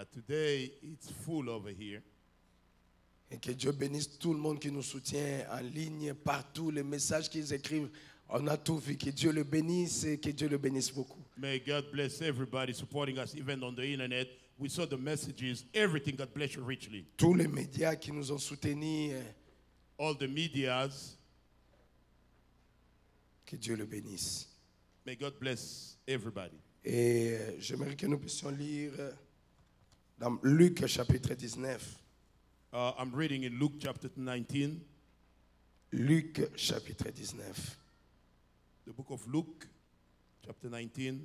Today, it's full over here. Et que Dieu bénisse tout le monde qui nous soutient en ligne, partout, les messages qu'ils écrivent. On a tout vu. Que Dieu le bénisse et que Dieu le bénisse beaucoup. May God bless everybody supporting us, even on the internet. We saw the messages, everything. God bless you richly. Tous les médias qui nous ont soutenus, All the medias, que Dieu le bénisse. may God bless everybody. Et j'aimerais que nous puissions lire dans Luc chapitre 19. I'm reading in Luke chapter 19, Luc chapitre 19. the book of Luke chapter 19,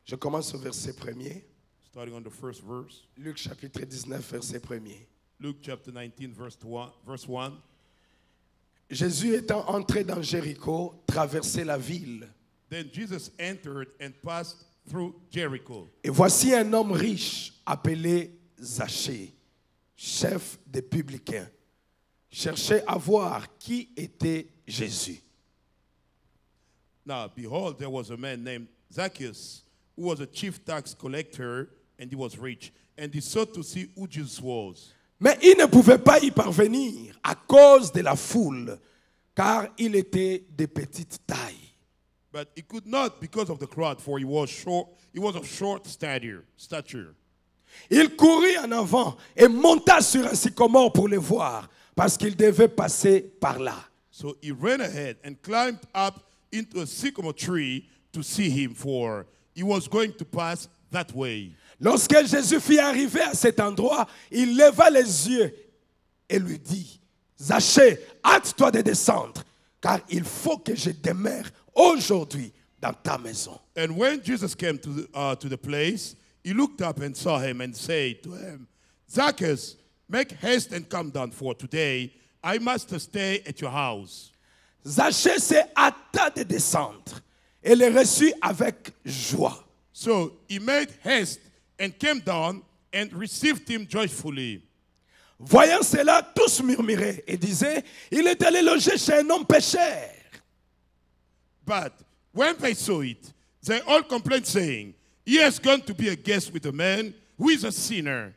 Je commence au verset 1er. starting on the first verse. Luc chapitre 19, verset 1er. Luke chapter 19, verse 1. Jésus étant entré dans Jéricho, traversait la ville. Then Jesus entered and passed through Jericho. Et voici un homme riche appelé Zachée, chef des publicains, cherchait à voir qui était Jésus. Now, behold, there was a man named Zacchaeus, who was a chief tax collector, and he was rich. And he sought to see who Jesus was. Mais il ne pouvait pas y parvenir à cause de la foule, car il était de petite taille. But he could not because of the crowd, for he was short. He was of short stature. Il courut en avant et monta sur un sycomore pour les voir, parce qu'il devait passer par là. So he ran ahead and climbed up into a sycamore tree to see him, for he was going to pass that way. Lorsque Jésus fut arrivé à cet endroit, il leva les yeux et lui dit, Zachée, hâte-toi de descendre, car il faut que je demeure aujourd'hui dans ta maison. And when Jesus came to the place, he looked up and saw him and said to him, Zacchaeus, make haste and come down, for today I must stay at your house. Zachée se hâta de descendre et le reçut avec joie. So he made haste and came down and received him joyfully. Voyant cela, tous murmuraient et disaient, il est allé loger chez un homme pécheur. But when they saw it, they all complained, saying, he has gone to be a guest with a man who is a sinner.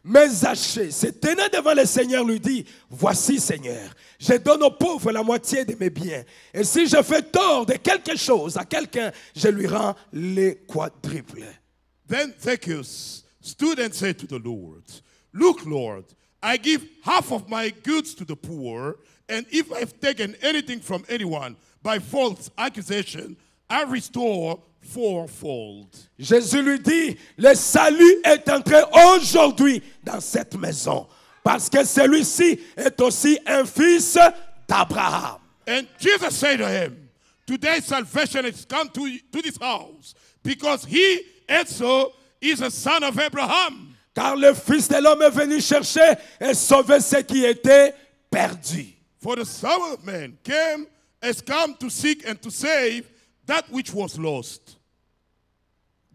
Mais Zachée, se tenant devant le Seigneur, lui dit, voici Seigneur, je donne aux pauvres la moitié de mes biens. Et si je fais tort de quelque chose à quelqu'un, je lui rends les quadruples. Then Zacchaeus stood and said to the Lord, look, Lord, I give half of my goods to the poor, and if I've taken anything from anyone by false accusation, I restore fourfold. Jésus lui dit, le salut est entré aujourd'hui dans cette maison, parce que celui-ci est aussi un fils d'Abraham. And Jesus said to him, today salvation has come to this house, because he also is a son of Abraham. Car le Fils de l'homme est venu chercher et sauver ceux qui étaient perdus. For the Son of Man has come to seek and to save that which was lost.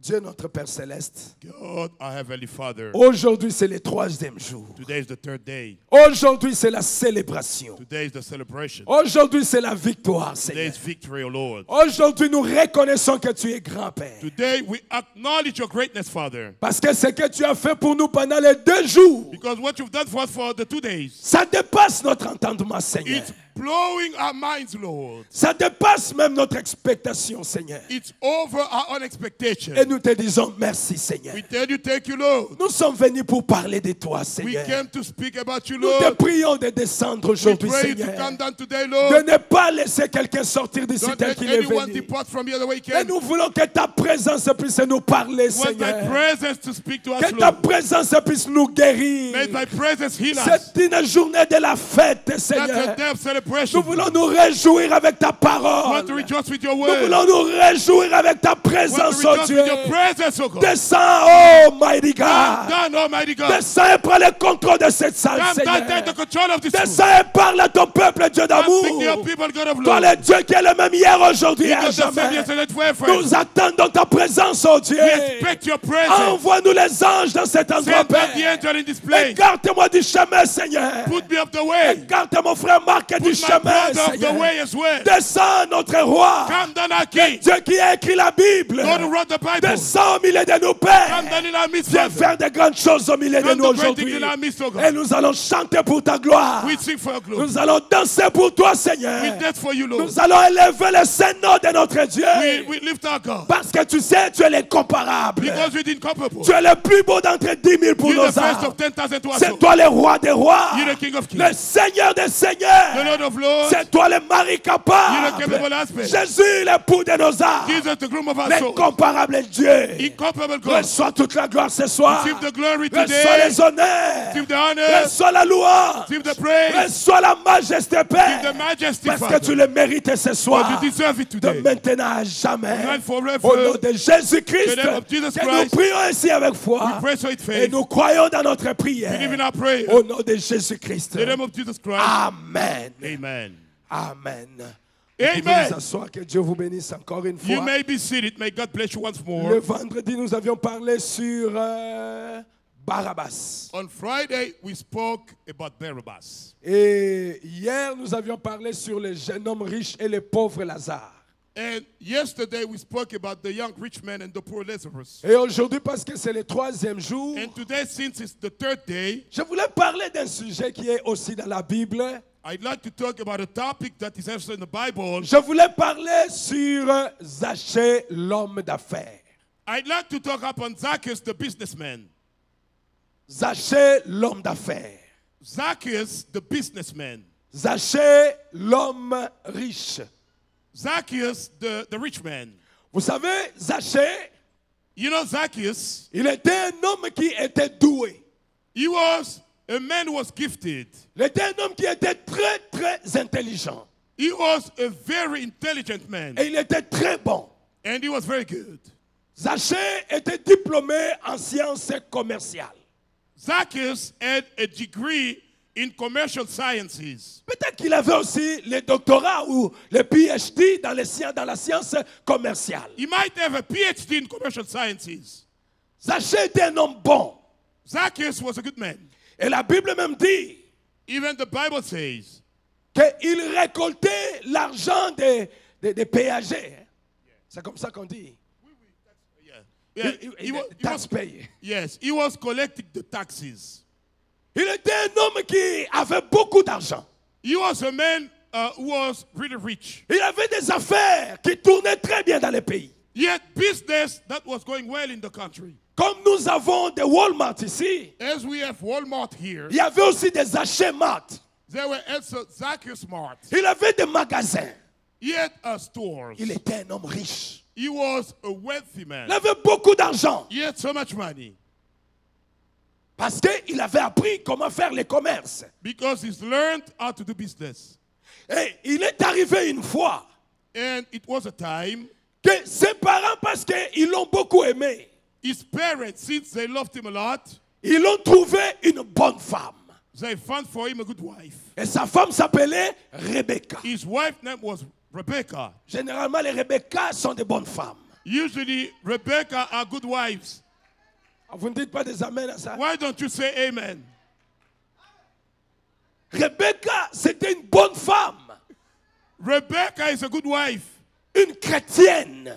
Dieu notre Père Céleste, God, our Heavenly Father, aujourd'hui c'est le 3e jour. today is the 3rd day. Aujourd'hui c'est la célébration. Today is the celebration. Aujourd'hui c'est la victoire, Today Seigneur. is victory, O Lord. Aujourd'hui nous reconnaissons que tu es grand Père. Today we acknowledge your greatness, Father, Parce que ce que tu as fait pour nous pendant les 2 jours, because what you've done for us for the 2 days, ça dépasse notre entendement, Seigneur. it's blowing our minds, Lord. Ça dépasse même notre expectation, Seigneur. It's over our own expectation. Et nous te disons merci, Seigneur. We tell you, thank you, Lord. Nous sommes venus pour parler de toi, We Seigneur. came to speak about you, Nous te Lord. prions de descendre We aujourd'hui, pray you to Seigneur. come down today, De Lord. ne pas laisser quelqu'un sortir d'ici Don't tel let qu'il est anyone venu. depart from here the way he Et came. nous voulons que ta présence puisse nous parler, We want thy Seigneur. presence to speak to us, Que ta Lord. présence puisse nous guérir. May thy presence heal us. C'est une journée de la fête, That's Seigneur. a day of celebration. Nous voulons nous réjouir avec ta We want parole. to rejoice with your Nous word. voulons nous réjouir avec ta We want to présence, oh rejoice Dieu. with your presence, O God. Descends, oh mighty Come God. down, Almighty God. Descends et prends le contrôle de cette salle, Come down, Seigneur. take the control of this room. Descends et parle à ton peuple, Dieu Come d'amour. speak to your people, God of Toi, love. le Dieu qui est le même hier, aujourd'hui et You à got the same jamais. yesterday, forever. Nous attendons ta présence, oh Dieu. We expect your presence. Envoie-nous les anges dans cet endroit, Send back the Père. angel in this place. Écarte-moi du chemin, Seigneur. Put me up the way. Écarte mon frère Marc du Put me my chemin, brother of the Seigneur. way as well. Descends, notre roi. Come down our King. Dieu qui a écrit la Bible. God who wrote the Bible. Descends au milieu de nos Come pères. down in our midst, Viens Father. faire de grandes choses au milieu de Come nous do great things aujourd'hui. in our midst, oh Et God. nous allons chanter pour ta gloire. We sing for your glory. Nous allons danser pour toi, Seigneur. We dance for you, Lord. Nous allons élever le Saint-Nom de notre Dieu. We lift our God. Parce que tu sais, tu es l'incomparable. Because you're incomparable. Tu es le plus beau d'entre 10 000 pour You're nos the first âmes. of 10,000 to us. C'est toi le roi des rois. You're the King of Le Kings. Seigneur des The seigneurs. Lord of Lords. C'est toi le mari You're the capable. capable husband. Jésus, l'époux de nos âmes. Jesus, the groom of our souls. L'incomparable Dieu. Incomparable God. Reçois toute la gloire ce soir. Receive the glory Reçois today. les honneurs. Receive the honor. Reçois la louange. Receive the praise. Reçois la majesté, Receive the Père. majesty, Parce que Father. tu le mérites ce But soir. you deserve it De today. maintenant à jamais. And forever. Au nom de Jésus-Christ, In the name of Jesus que nous Christ, prions ainsi avec We foi. pray so it Et faith. nous croyons dans notre Believe prière. in our prayer. Au nom de Jésus-Christ. In the name of Jesus Christ. Amen. Amen. Amen. Amen. Vous pouvez vous asseoir, que Dieu vous bénisse encore une You fois. may be seated. May God bless you once Le more. vendredi, nous avions parlé sur Barabbas. On Friday, we spoke about Barabbas. Et hier, nous avions parlé sur le jeune homme riche et le pauvre Lazare. And yesterday, we spoke about the young rich man and the poor Lazarus. Et aujourd'hui, parce que c'est le troisième jour, And today, since it's the third day, je voulais parler d'un sujet qui est aussi dans la Bible. I'd like to talk about a topic that is also in the Bible. Je voulais parler sur Zachée, l'homme d'affaires. I'd like to talk upon Zacchaeus, the businessman. Zachée, l'homme d'affaires. Zacchaeus, the businessman. Zachée, l'homme riche. Zacchaeus, the rich man. Vous savez, Zachée, You know, Zacchaeus, il était un homme qui était doué. he was a man who was gifted. Il était un homme qui était très, très intelligent. He was a very intelligent man. Et il était très bon. And he was very good. Zachée était diplômé en sciences commerciales. Zacchaeus had a degree in commercial sciences. Peut-être qu'il avait aussi le doctorat ou le PhD dans la science commerciale. He might have a PhD in commercial sciences. Zachée était un homme bon. Zacchaeus was a good man. Et la Bible même dit Even the Bible says qu'il récoltait l'argent des péagers. Hein. C'est comme ça qu'on dit. yeah, Il taxe payé. yes, he was collecting the taxes. Il était un homme qui avait beaucoup d'argent. He was a man who was really rich. Il avait des affaires qui tournaient très bien dans le pays. He had business that was going well in the country. Comme nous avons des Walmart ici, As we have Walmart here, il y avait aussi des achats Mart. there were also Zacchaeus Mart. Il avait des magasins. He had stores. Il était un homme riche. He was a wealthy man. Il avait beaucoup d'argent He had so much money parce qu'il avait appris comment faire les commerces. because he's learned how to do business. Et il est arrivé une fois And it was a time que ses parents, parce qu'ils l'ont beaucoup aimé, his parents, since they loved him a lot, ils ont trouvé une bonne femme. they found for him a good wife. Et sa femme s'appelait Rebecca. His wife's name was Rebecca. Généralement, les Rebecca sont des bonnes femmes. Usually, Rebecca are good wives. Vous ne dites pas des amens à ça? Why don't you say amen? Rebecca, c'était une bonne femme. Rebecca is a good wife, Une chrétienne.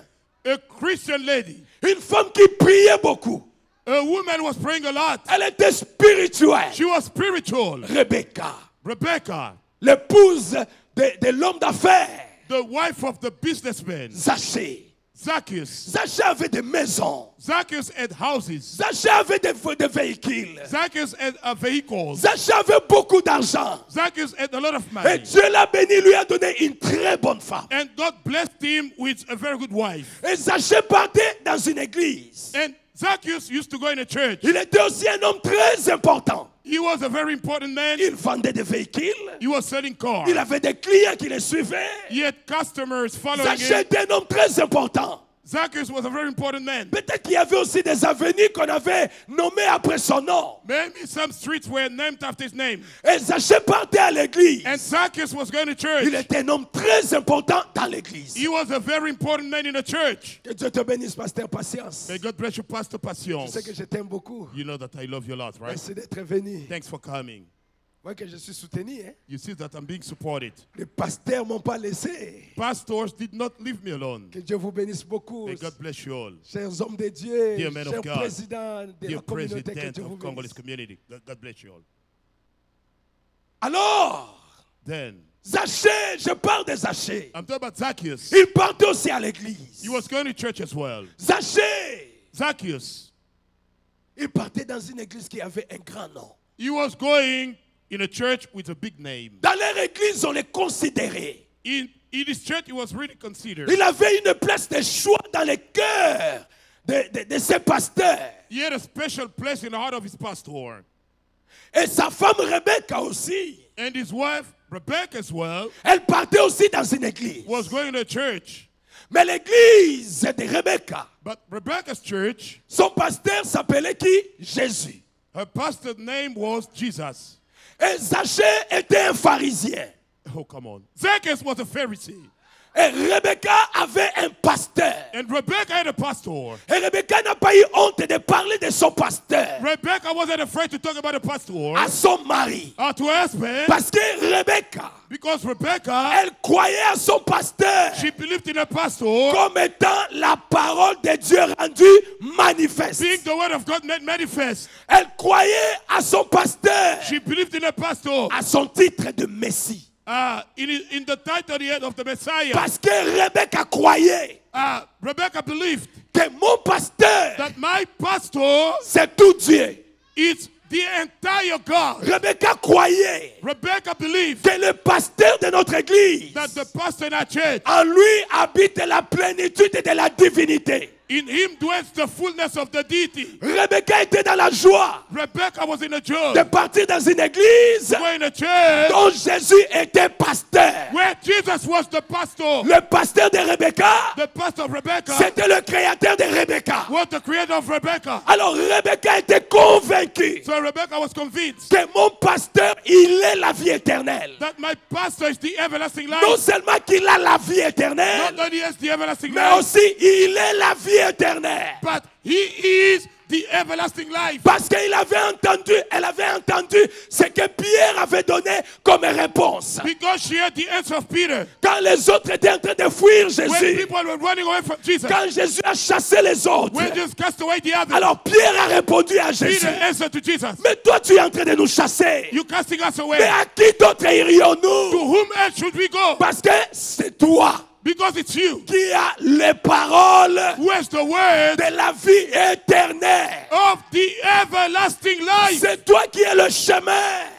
a Christian lady, Une femme qui priait beaucoup. a woman who was praying a lot. Elle était spirituelle. She was spiritual. Rebecca, Rebecca, l'épouse de l'homme d'affaires, the wife of the businessman, Zachée. Zacchaeus. Zachée avait des maisons. Zacchaeus had houses. Zachée avait des véhicules. Zacchaeus had a vehicle. Zachée avait beaucoup d'argent. Zacchaeus had a lot of Et money. Dieu l'a béni, lui a donné une très bonne femme. And God blessed him with a very good wife. Et Zachée partait dans une église. And Zacchaeus used to go in a church. Il était aussi un homme très important. He was a very important man. Il vendait des véhicules. He was selling cars. Il avait des clients qui le suivaient. He had customers following Zachée him. était un homme très important. Zacchaeus was a very important man. Peut-être qu'il y avait aussi des avenues qu'on avait nommées après son nom. Maybe some streets were named after his name. Et Zachée partait à l'église. And Zacchaeus was going to church. Il était un homme très important dans l'église. He was a very important man in the church. Que Dieu te bénisse, pasteur Patience. May God bless you, Pastor Je Patience. sais que je t'aime beaucoup. You know that I love you a lot, right? Merci d'être venu. Thanks for coming. Moi que je suis soutenu, hein. You see that I'm being supported. Les pasteurs m'ont pas laissé. Pastors did not leave me alone. Que Dieu vous bénisse beaucoup. May God bless you all. Chers hommes de Dieu, Dear men of chers God, présidents de Dear la communauté, que President Dieu vous of Congolese bénisse. community, God bless you all. Alors, Then, Zachée, je parle de Zachée. I'm talking about Zacchaeus. Il partait aussi à l'église. He was going to church as well. Zachée, Zacchaeus, il partait dans une église qui avait un grand nom. he was going in a church with a big name. Dans leur église, on les considérait. In his church, he was really considered. Il avait une place de choix dans le cœur de ses pasteurs. He had a special place in the heart of his pastor. Et sa femme Rebecca aussi. And his wife, Rebecca as well, Elle partait aussi dans une église. was going to church. Mais l'église de Rebecca, But Rebecca's church, son pasteur s'appelait qui? Jésus. her pastor's name was Jesus. Et Zachée était un pharisien. Oh, come on. Zacchaeus was a Pharisee. Et Rebecca avait un pasteur. And Rebecca had a pastor. Et Rebecca n'a pas eu honte de parler de son pasteur Rebecca wasn't afraid to talk about the pastor à son mari. or to her husband Parce que Rebecca, because Rebecca, elle croyait à son pasteur she believed in her pastor comme étant la parole de Dieu rendue manifeste. being the word of God made manifest. Elle croyait à son pasteur She believed in her pastor à son titre de Messie. in the title of the Messiah. Parce que Rebecca croyait Rebecca believed que mon pasteur, that my pastor c'est tout Dieu. is the entire God. Rebecca croyait Rebecca believed que le pasteur de notre église, that the pastor in our church, en lui habite la plénitude de la divinité. in him dwells the fullness of the deity. Rebecca était dans la joie Rebecca was in a joy. de partir dans une église We're in a church dont Jésus était pasteur. where Jesus was the pastor. Le pasteur de Rebecca, The pastor of Rebecca c'était le créateur de Rebecca. was the creator of Rebecca. Alors Rebecca était convaincue So Rebecca was convinced que mon pasteur, il est la vie éternelle. that my pastor is the everlasting Non life. seulement qu'il a la vie éternelle, Not only is the everlasting mais life, aussi il est la vie éternelle. but he is the everlasting life. Parce qu'elle avait entendu ce que Pierre avait donné comme réponse. Because she had the answer of Peter. Quand les autres étaient en train de fuir When Jésus, people were running away from Jesus. quand Jésus a chassé les autres, When Jesus cast away the others. alors Pierre a répondu à Peter Jésus, answered to Jesus. mais toi tu es en train de nous chasser. You casting us Mais away. à qui d'autre To irions-nous? whom else should we go? Parce que c'est toi Because it's you qui as les paroles who has the word de la vie éternelle. of the everlasting life. C'est toi qui es le chemin.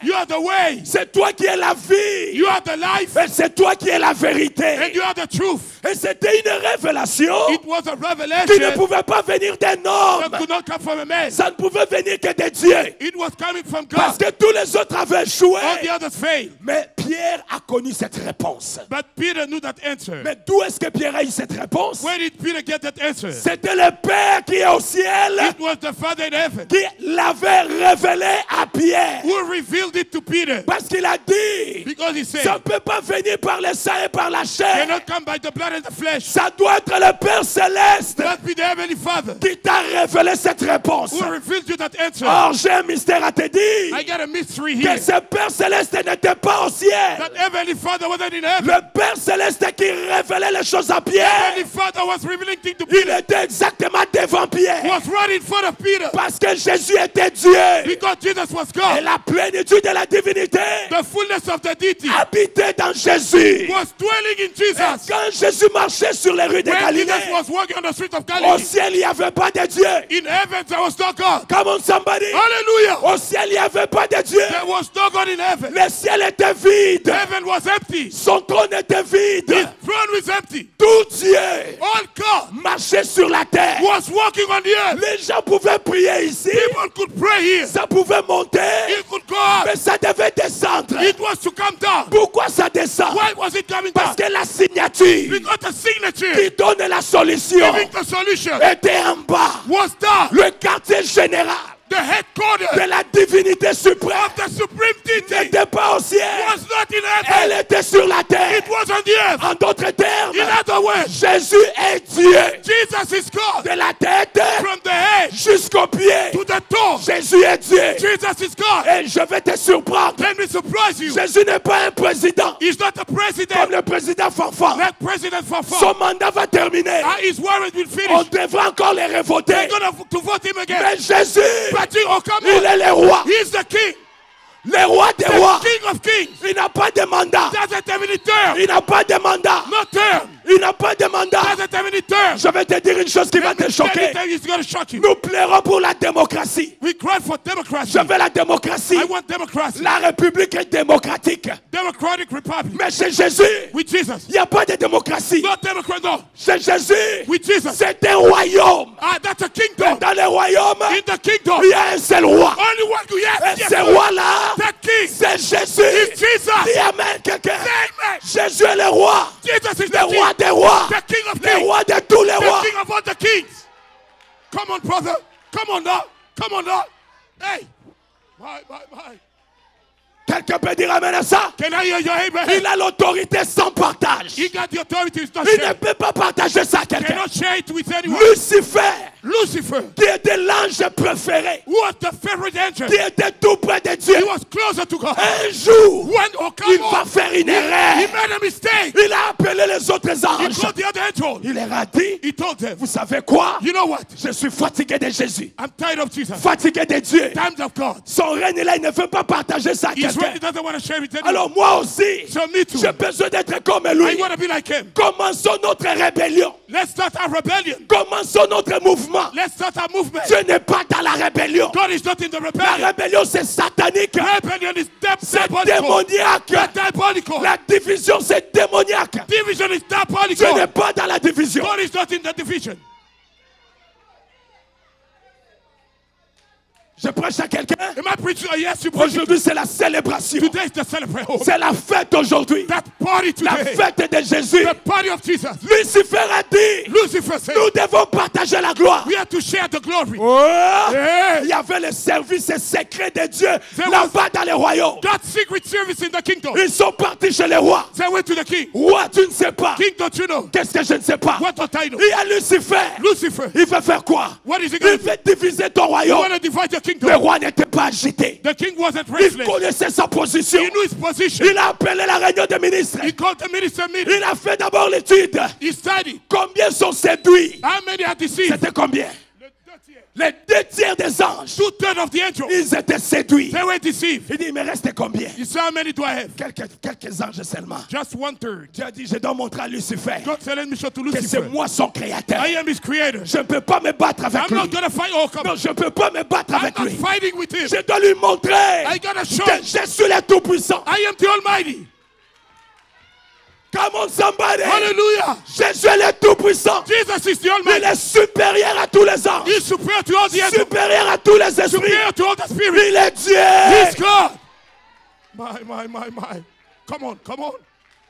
You are the way. C'est toi qui es la vie. You are the life. Et c'est toi qui es la And vérité. you are the truth. Et c'était une révélation It was a qui ne revelation pouvait pas venir d'un homme. that could not come from a man. Ça ne pouvait venir que de Dieu. It was coming from Parce God. que tous les autres avaient échoué. All the others failed. Mais Pierre a connu cette réponse. But Peter knew that answer. Mais d'où est-ce que Pierre a eu cette réponse? Where did Peter get that answer? C'était le Père qui est au ciel It was the Father in heaven qui l'avait révélé à Pierre. who revealed it to Peter. Parce qu'il a dit, Because he ça said, ne peut pas venir par le sang et par la chair. cannot come by the blood and the flesh. Ça doit être le Père céleste Must be the Heavenly Father qui t'a révélé cette réponse. who revealed you that answer. Or, j'ai un mystère à te I dire. got a mystery Que here. ce Père céleste n'était pas au ciel. That Heavenly Father wasn't in heaven. Le Père céleste qui révélait les choses à Pierre, Heavenly Father was revealing things to il Peter. était exactement devant Pierre. Was right in front of Peter. Parce que Jésus était Dieu. Because Jesus was Et God. la plénitude de la divinité The fullness of the deity habitait dans Jésus. was dwelling in Et Jesus. quand Jésus marchait sur les rues de When Galilée, Jesus was walking on the street of au Galilee, ciel, il n'y avait pas de Dieu. in heaven there was no God. Come on, somebody. Hallelujah. Au ciel, il n'y avait pas de Dieu. There was no God in heaven. Le ciel était vide. Heaven was empty. Son trône était vide. His throne was empty. Tout Dieu All God marchait sur la terre. was walking on the earth. Les gens pouvaient prier ici. People could pray here. Ça pouvait monter. It could go up. Mais ça devait descendre. It was to come down. Pourquoi ça descend? Why was it coming Parce down? que la signature Because the signature qui donne la solution giving the solution était en bas. was down. Le quartier général The headquarters de la divinité suprême of the supreme deity n'était pas au ciel. was not in heaven. Elle était sur la terre. It was on the earth. En d'autres termes, In other words, Jésus est Dieu. Jesus is God. De la tête From the head jusqu'aux pieds. to the toe. Jésus est Dieu. Jesus is God. Et je vais te surprendre. Let me surprise you. Jésus n'est pas un président. He's not a Comme president. le président Fanfan. Let President Fafa. Son mandat va terminer. His warrant will On finish. devra encore les révoter. They're going to vote him again. Mais Jésus, But you, oh come il on. est le roi. He's the king. Le roi des The rois. king of kings. Il n'a pas de mandat. Doesn't have any term. Il n'a pas de mandat. No term. Il n'a pas de mandat. Doesn't have any term. Je vais te dire une chose qui va te choquer. He's going to shock you. Nous plairons pour la démocratie. We cry for democracy. Je veux la démocratie. I want democracy. La République est démocratique. Democratic republic. Mais chez Jésus, With Jesus. il n'y a pas de démocratie. Not democrat, no. Chez Jésus, With Jesus. c'est un royaume. That's a kingdom. Dans le royaume, In the kingdom. il y a un seul roi. Only one who Et yes, ce roi-là, that king. c'est Jésus. It's Jesus. Dis amen, quelqu'un. Amen. Jésus est le roi. Jesus is Le the roi king. des rois. The king of Le kings. roi de tous les The rois. king of all the kings. Come on, brother. Come on now. Come on now. Hey. My. Quelqu'un peut dire amen à ça? Can I hear your amen? Il a l'autorité sans partage. He got the authority. It's not Il ne shared. peut pas partager ça à quelqu'un. Cannot share it with anyone. Lucifer, Lucifer, qui était l'ange préféré, who was the favorite angel, qui était tout près de Dieu, he was closer to God. un jour, When, oh come il va on, faire une he erreur. made a mistake. Il a appelé les autres He anges. called the other angel. Il leur a dit, He told them, vous savez quoi? you know what? Je suis fatigué de Jésus, I'm tired of Jesus. fatigué de Dieu. Times of God. Son règne là, il ne veut pas partager ça à Israel quelqu'un. doesn't want to share it with anyone. Alors moi aussi, So me too. j'ai besoin d'être comme I lui. want to be like him. Commençons notre rébellion. Let's start our rebellion. Commençons notre mouvement. Let's start our movement. Dieu n'est pas dans la rébellion. God is not in the La rebellion. rébellion, c'est satanique. Rebellion is C'est diabolical. démoniaque. Diabolical. La division, c'est démoniaque. Division is Dieu diabolical. n'est pas dans la division. God is not in the division. Je prêche à quelqu'un. Am I preaching? Yes, you preach. Aujourd'hui, c'est la célébration. Today is the celebration. C'est la fête aujourd'hui. That party La today. fête de Jésus. The party of Jesus. Lucifer a dit, Lucifer said, nous devons partager la gloire. we have to share the glory. Oh! Hey. Il y avait le service secret de Dieu There là-bas dans le royaume. God's secret service in the kingdom. Ils sont partis chez le roi. They went to the king. Roi, tu ne sais pas. King, don't you know? Qu'est-ce que je ne sais pas? What don't I know? Il y a Lucifer. Lucifer. Il veut faire quoi? What is he Il going to do? veut diviser ton You royaume. want to divide your Le kingdom. roi n'était pas agité. The king wasn't Il restless. connaissait sa position. He knew his position. Il a appelé la réunion des ministres. He called the minister meeting. Il a fait d'abord l'étude. He studied. Combien sont séduits? How many are deceived? C'était combien? Les 2 tiers des anges, 2/3 of the angels. ils étaient séduits. They were deceived. Il dit, il me reste combien? You say, how many do I have? Quelques anges seulement. Just 1/3. Dieu a dit, je dois montrer à Lucifer God said, let me show to que c'est Lucifer. moi son créateur. I am his creator. Je ne peux pas me battre avec I'm not lui. going to fight. Oh, come Non, on. je ne peux pas me battre I'm avec not lui. fighting with him. Je dois lui montrer I got to show. que je suis le Tout-Puissant. I am the Almighty. Come on, somebody. Hallelujah. Jésus est le Tout-Puissant. Jesus is the Il Almighty. est supérieur à tous les anges. He's superior to all the angels. Supérieur à tous les esprits. Superior to all the spirits. Il est Dieu. He's God. My. Come on.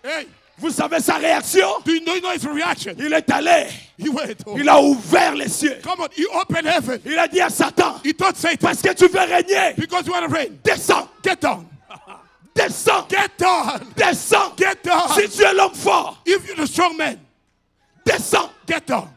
Hey, Vous savez sa réaction? do you know his reaction? Il est allé. He went. Oh. Il a ouvert les cieux. Come on, he opened heaven. Il a dit à Satan, He told Satan, parce que tu veux régner, because you want to reign, descends, get down. descends, Get down. descends. Get down. Si tu es l'homme fort, If you're the strong man, descends. get down.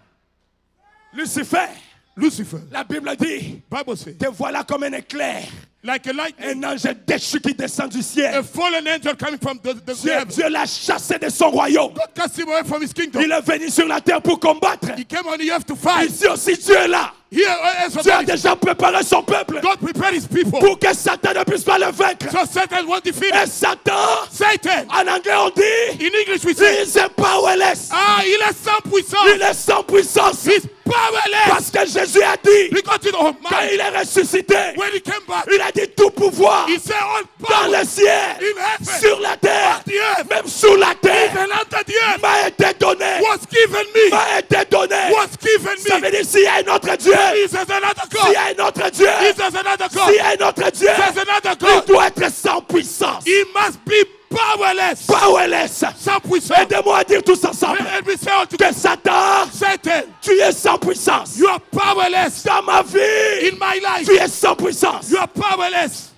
Lucifer, Lucifer, la Bible dit, Bible says, te voilà comme un éclair. like a lightning, Un ange déchu qui descend du a ciel. fallen angel coming from the heaven. Dieu l'a chassé de son royaume. God cast him away from his kingdom. Il est venu sur la terre pour combattre. He came on the earth to fight. Ici aussi, Dieu est là. Here, as Dieu a a déjà préparé son peuple God prepared his people. pour que Satan ne puisse pas le vaincre. So Satan won't defeat Et him. Satan, Satan, en anglais on dit, in English we say, il est powerless. il est sans puissance. Il est sans puissance. He's powerless. Parce que Jésus a dit, Because you know, quand il est ressuscité, when he came back, il a dit tout pouvoir he said, all dans power le ciel, in heaven, sur la terre, on the earth, même sous la terre, even under the earth, m'a été donné. was given me. M'a été donné. Was given Ça me. veut dire s'il y a un autre Dieu, He says another s'il y God. a un autre Dieu, He says another s'il God. y a un autre Dieu, There's another il God. doit être sans puissance. He must be powerless. Powerless. Sans puissance. Aidez-moi à dire tous ensemble Let me say all together. que Satan, Satan, tu es sans puissance. you are powerless. Dans ma vie, In my life, tu es sans puissance. you are powerless.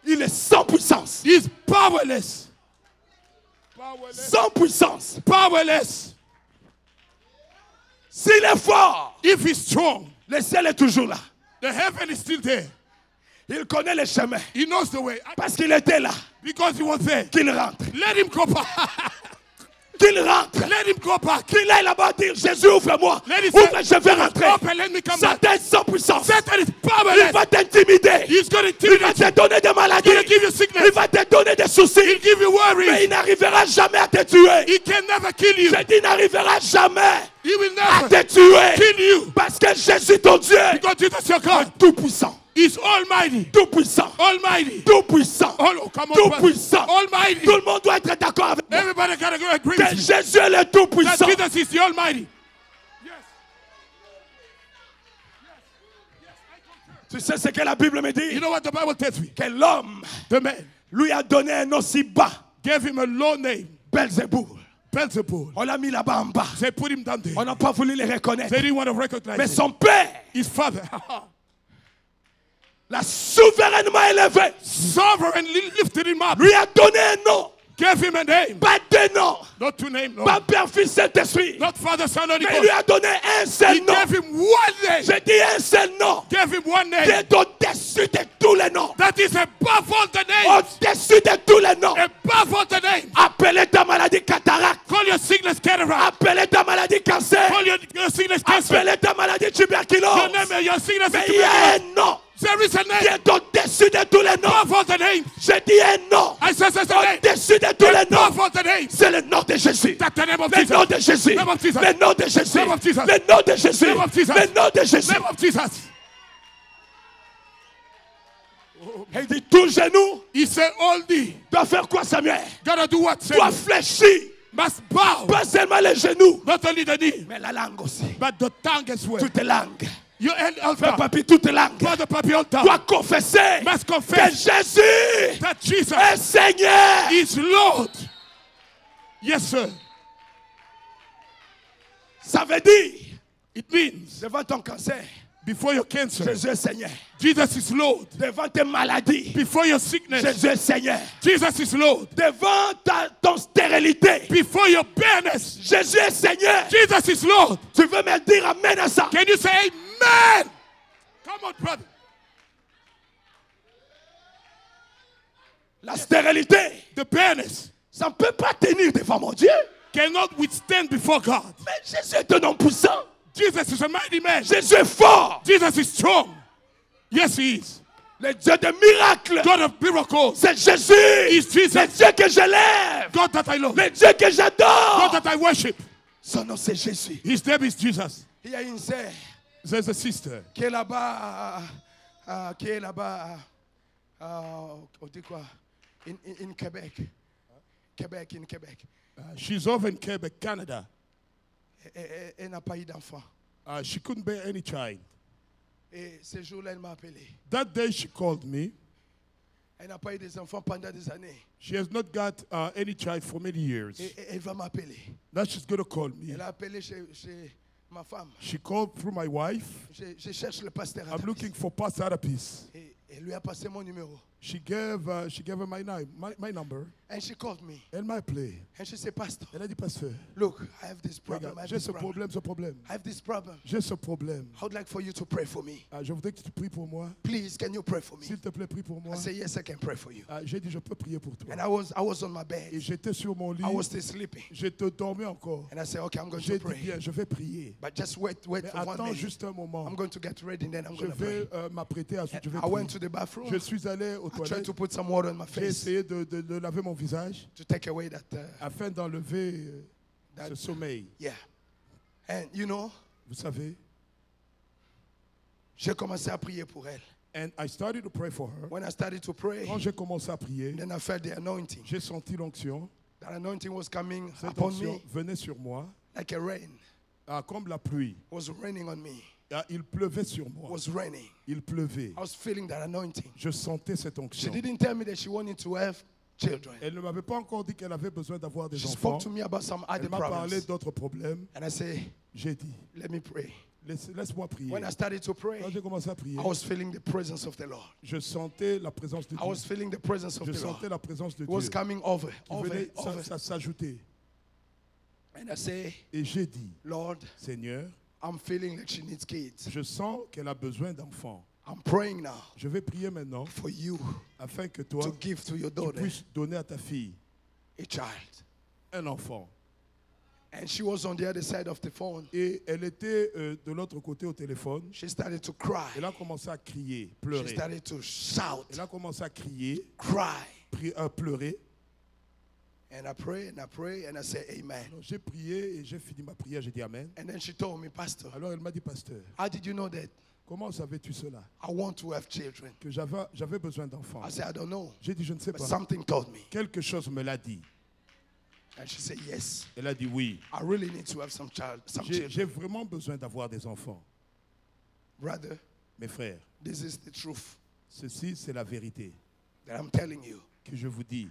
Il est sans puissance. He's powerless. Powerless. Sans puissance. Powerless. S'il est fort, if he's strong, le ciel est toujours là. the heaven is still there. Il connaît les chemins. He knows the way. Parce qu'il était là. Because he was there. Qu'il rentre. Let him go back. Qu'il rentre. Let him go back. Qu'il aille là-bas dire, Jésus, ouvre-moi. Let him Ouvre, je vais rentrer. Open, let me come back. Satan est sans puissance. Satan is Il powerless. va t'intimider. He's going to Il va intimidate you. te donner des maladies. He's going to give you sickness. Il va te donner des soucis. He'll give you Mais worries. il n'arrivera jamais à te tuer. He can never kill you. Je dis, il n'arrivera jamais He will à never te tuer. kill you. Parce que Jésus, ton Dieu, Because Jesus, your God, est tout-puissant. is almighty. Tout-puissant. Almighty. Tout-puissant. Oh, come on, brother. Tout-puissant. Almighty. Tout le monde doit être d'accord avec moi. Everybody gotta go agree Que with you. Jésus est le That tout-puissant. Jesus is the Almighty. Yes. Tu sais ce que la Bible me You dit? know what the Bible tells me? Que l'homme The man lui a donné un nom si bas. gave him a low name, Belzéboul. Beelzebul. On l'a mis là-bas en bas. They put him down there. On n'a pas voulu le reconnaître. They didn't want to recognize Mais him. son père His father, l'a souverainement élevé. sovereignly lifted him up, Lui a donné un nom. gave him a name. Pas deux noms. Not two names, no. Pas Père, Fils, Saint-Esprit. Not Father, Son, Holy Mais il lui Ghost. a donné un He seul nom. gave him one name. Je dis un seul nom. Gave him one Qui name. est au-dessus de tous les noms. That is above all the names. Au-dessus de tous les noms. Above all the names. Appelez ta maladie cataracte. Call your sickness cataract. Appelez ta maladie cancer. Call your sickness cancer. Appelez ta maladie Your tuberculose. name, your sickness Mais is il y a tuberculosis. un nom There is a qui name est au-dessus de tous les noms. above all the names. Je dis un nom I said there's a name au-dessus de tous les above noms. all the names. C'est le nom de Jésus. That's the name of Le Jesus. nom de Jésus. Name of Jesus. Le nom de Jésus. Name of Jesus. Le nom de Jésus. Name of Jesus. Le nom de Jésus. Name of Jesus. Et il dit tout genou He said, all thee doit faire quoi, Samuel? gotta do what? Doit fléchir. Must bow. Pas seulement les genoux, Not only the knee, mais la langue aussi. but the tongue as well. Toutes les langues. Your hand Frère altar. Papi, toutes les langues. Father, Papi, altar. Doit confesser Must que confess Jésus that Jesus est Seigneur. is Lord. Yes, sir. Ça veut dire, It means devant ton cancer, before your cancer, Jésus est Seigneur. Jesus is Lord. Devant tes maladies, Before your sickness, Jésus est Seigneur. Jesus is Lord. Devant ton stérilité, Before your barrenness, Jésus est Seigneur. Jesus is Lord. Tu veux me dire amen à ça? Can you say amen? Come on, brother. La stérilité, The barrenness ça ne peut pas tenir devant mon Dieu. cannot withstand before God. Mais Jésus est un homme puissant. Jesus is a mighty man. Jésus est fort. Jesus is strong. Yes, he is. Le Dieu de miracles. God of miracles. C'est Jésus. Is Jesus. Le Dieu que j'élève. God that I love. Le Dieu que God j'adore. that I worship. Son nom c'est Jésus. His name is Jesus. Il y a une sœur There's a sister. qui est là-bas, on dit quoi? In Québec. Québec. She's over in Quebec, Canada. Elle n'a pas eu d'enfant. She couldn't bear any child. Et ce jour-là, elle m'a appelé. That day she called me. Elle n'a pas eu d'enfants pendant des années. She has not got any child for many years. Et elle va m'appeler. Now she's going to call me. Elle a appelé chez ma femme. She called through my wife. Je cherche le pasteur. I'm looking for Pastor Adapis. Et elle lui a passé mon numéro. She gave her my name, my number. And she called me. Elle m'a appelé. And she said, Pastor, Elle a dit, Pasteur, look, I have this problem. regarde, j'ai ce problème. I have this problem. J'ai ce problème. I would like for you to pray for me. Je voudrais que tu pries pour moi. Please, can you pray for me? S'il te plaît, prie pour moi. I said, yes, I can pray for you. J'ai dit, je peux prier pour toi. And I was on my Et bed. j'étais sur mon lit. I was still sleeping. J'étais dormi encore. And I said, okay, I'm going J'ai to dit, pray. bien, je vais prier. But just wait Mais for 1 attends minute. juste un moment. I'm going to get ready and then I'm Je going to pray. vais m'apprêter à ce que je vais I went prier. to the bathroom. Je suis allé aux I tried toilettes. to put some water on my J'ai face essayé de laver mon visage to take away that. afin d'enlever That- ce sommeil. Yeah. And you know, Vous savez? j'ai commencé à prier pour elle. And I started to pray for her. When I started to pray, Quand j'ai commencé à prier, then I felt the anointing. j'ai senti l'onction. That anointing was coming Cette upon onction me venait sur moi like a rain. comme la pluie. Was raining on me. Il pleuvait sur moi. Was raining. Il pleuvait. I was feeling that anointing. Je sentais cette She onction. didn't tell me that she wanted to have children. Elle ne m'avait pas encore dit qu'elle avait besoin d'avoir des She enfants. spoke to me about some other Elle m'a parlé problems. d'autres problèmes. And I said, J'ai dit, let me pray. laisse-moi prier. When I started to pray, Quand j'ai commencé à prier, I was feeling the presence of the Lord. je sentais la présence de I was Dieu. feeling the presence of Je the Lord. sentais la présence de It was Dieu coming over, qui over, venait over. s'ajouter. And I say, Et j'ai dit, Lord, Seigneur, I'm feeling like she needs kids. Je sens qu'elle a besoin d'enfants. I'm praying now Je vais prier maintenant for you afin que toi, to give to your tu daughter puisses donner à ta fille a child. un enfant. And she was on the other side of the phone. Et elle était de l'autre côté au téléphone. She started to cry. Elle a commencé à crier, She pleurer. started to shout, Elle a commencé à crier, cry. pleurer. And I pray, and I say amen. Alors, j'ai prié et j'ai fini ma prière, j'ai dit Amen. And then she told me, Pastor, Alors elle m'a dit, pasteur, how did you know that comment savais-tu cela? I want to have children? Que j'avais besoin d'enfants. I said, I don't know, J'ai dit, je ne sais but pas. something told me. Quelque chose me l'a dit. And she said, yes, Elle a dit oui. I really need to have some children. J'ai vraiment besoin d'avoir des enfants. Brother, Mes frères, this is the truth ceci c'est la vérité that I'm telling you. que je vous dis.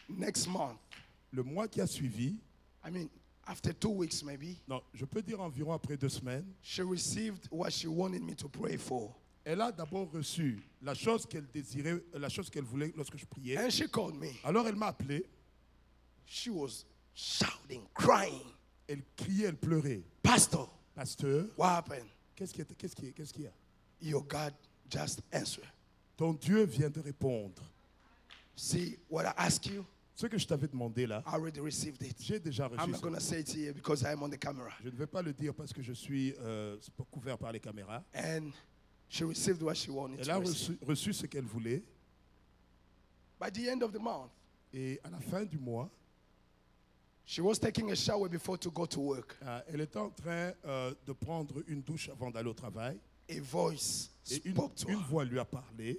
Next month, Le mois qui a suivi, I mean, after 2 weeks maybe, non, je peux dire environ après 2 semaines, she received what she wanted me to pray for. elle a d'abord reçu la chose qu'elle désirait, la chose qu'elle voulait lorsque je priais. And she called me. Alors elle m'a appelé, She was shouting, crying. elle criait, elle pleurait. Pastor, Pasteur, what happened? qu'est-ce qu'il y a? Your God just answered. Ton Dieu vient de répondre. See, what I asked you, Ce que je t'avais demandé là, I already received it. j'ai déjà reçu I'm not ça. going to say it here because I'm on the camera. Je ne vais pas le dire parce que je suis couvert par les caméras. And she received what she wanted Elle to a receive. reçu ce qu'elle voulait. By the end of the month, Et à la fin du mois, she was taking a shower before to go to work. elle était en train de prendre une douche avant d'aller au travail. A voice Et spoke to une her. voix lui a parlé.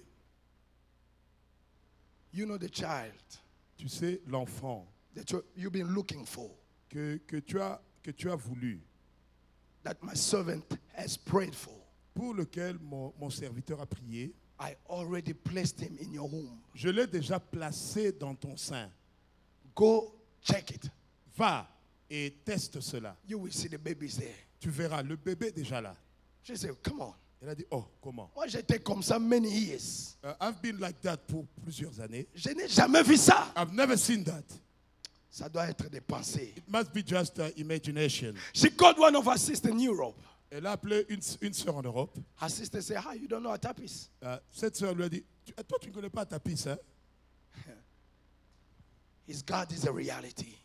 You know the child Tu sais, l'enfant that you've been looking for, que tu as voulu, that my servant has prayed for. pour lequel mon serviteur a prié, I already placed him in your womb. je l'ai déjà placé dans ton sein. Go check it. Va et teste cela. You will see the babies there. Tu verras le bébé déjà là. She said, come on. Elle a dit, oh, comment? Moi, j'étais comme ça many years. I've been like that pour plusieurs années. Je n'ai jamais vu ça. I've never seen that. Ça doit être des pensées. It must be just imagination. She called one of her sisters in Europe. Elle a appelé une sœur en Europe. Her sister said, how you don't know Atapis? Cette sœur lui a dit, toi tu ne connais pas Tapis, hein? His God is a reality.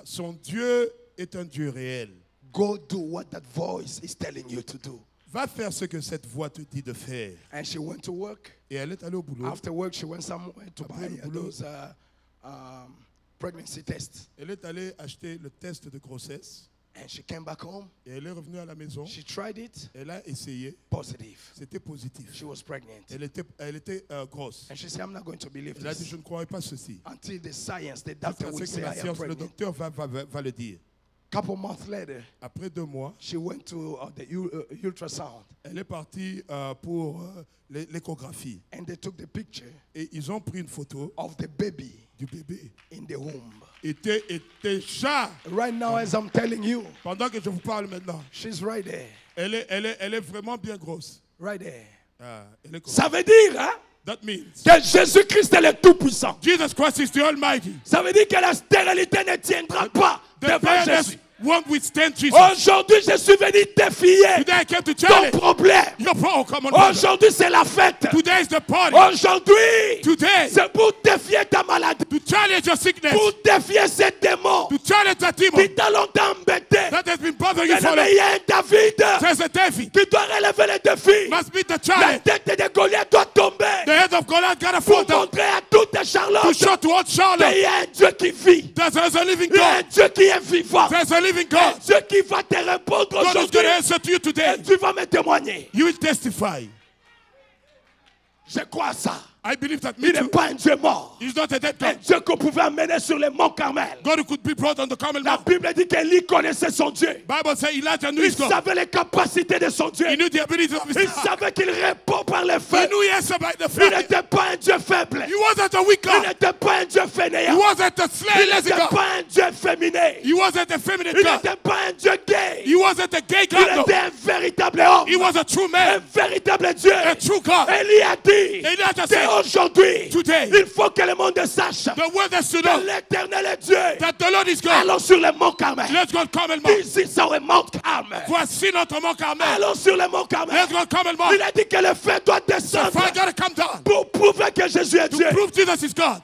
Son Dieu est un Dieu réel. Go do what that voice is telling you to do. Va faire ce que cette voix te dit de faire. And she went to work. Et elle est allée au boulot. After work, she went somewhere to Après buy le boulot. those pregnancy tests. Elle est allée acheter le test de grossesse. And she came back home. Et elle est revenue à la maison. She tried it. Elle a essayé. Positive. C'était positif. She was pregnant. Elle était grosse. And she said, I'm not going to believe Elle a dit, this je ne crois pas ceci. until the science, the doctor Parce will que say la I am science, le pregnant. docteur va le dire. Couple months later, Après 2 mois, she went to the ultrasound. elle est partie pour l'échographie. And they took the picture Et ils ont pris une photo of the baby du bébé. in the womb. Et déjà, Right now, as I'm telling you, pendant que je vous parle maintenant, she's right there. elle est vraiment bien grosse. Right there. Elle est comme Ça veut dire hein, That means que Jésus-Christ est le Tout-Puissant. Jesus Christ is the Almighty. Ça veut dire que la stérilité ne tiendra pas The devant barrenness Jésus. won't withstand Jesus. Aujourd'hui, je suis venu défier Today I came to ton challenge problème. your power. Come on, brother. Aujourd'hui, c'est la fête. Today is the party. Aujourd'hui, Today, c'est pour défier ta maladie, to challenge your sickness, pour défier ces démons to challenge that demon qui t'ont longtemps embêté. that has been bothering you for Mais long. il y a un David There's a David. qui doit relever le défi. Must be the La challenge. tête de Goliath doit tomber The head of Goliath gotta fall pour down montrer à toutes les to Charlottes show to all Charlotte qu'il y a un Dieu qui vit. that there's a living Il y a un God. Dieu qui est vivant. There's a living Un God. Dieu qui va te répondre God is aujourd'hui. going to answer to you today. Et tu vas me témoigner. You will testify. Je crois à ça. I believe that me Il n'est too. pas un Dieu mort. He's not a dead Un God. Dieu qu'on pouvait amener sur le mont Carmel. God who could be brought on the Carmel La Mount. Bible dit qu'Élie connaissait son Dieu. Bible says Elijah knew Il his God. savait les capacités de son Dieu. He knew the ability of his Il God. savait qu'il répond par le He feu. knew he answered by the Il fire. n'était pas un Dieu faible. He wasn't a weak Il God. n'était pas un Dieu He fainéant. wasn't a slave Il lazy n'était God. pas un Dieu féminin. He wasn't a feminine Il God. n'était pas un Dieu gay. He wasn't a gay Il God. No. était un véritable homme. He was a true un man, véritable Dieu. a true God. Élie a dit, Elijah dès said, aujourd'hui, today, il faut que le monde sache the world has to que know l'Éternel est Dieu. that the Lord is God. Allons sur le mont Carmel. Let's go Carmel Mount. Ici, c'est le mont Carmel. Voici notre mont Carmel. Allons sur le mont Carmel. Let's go Carmel Mount. Il a dit que le feu doit The descendre fire gotta come down pour prouver que Jésus est Dieu. to prove Jesus is God.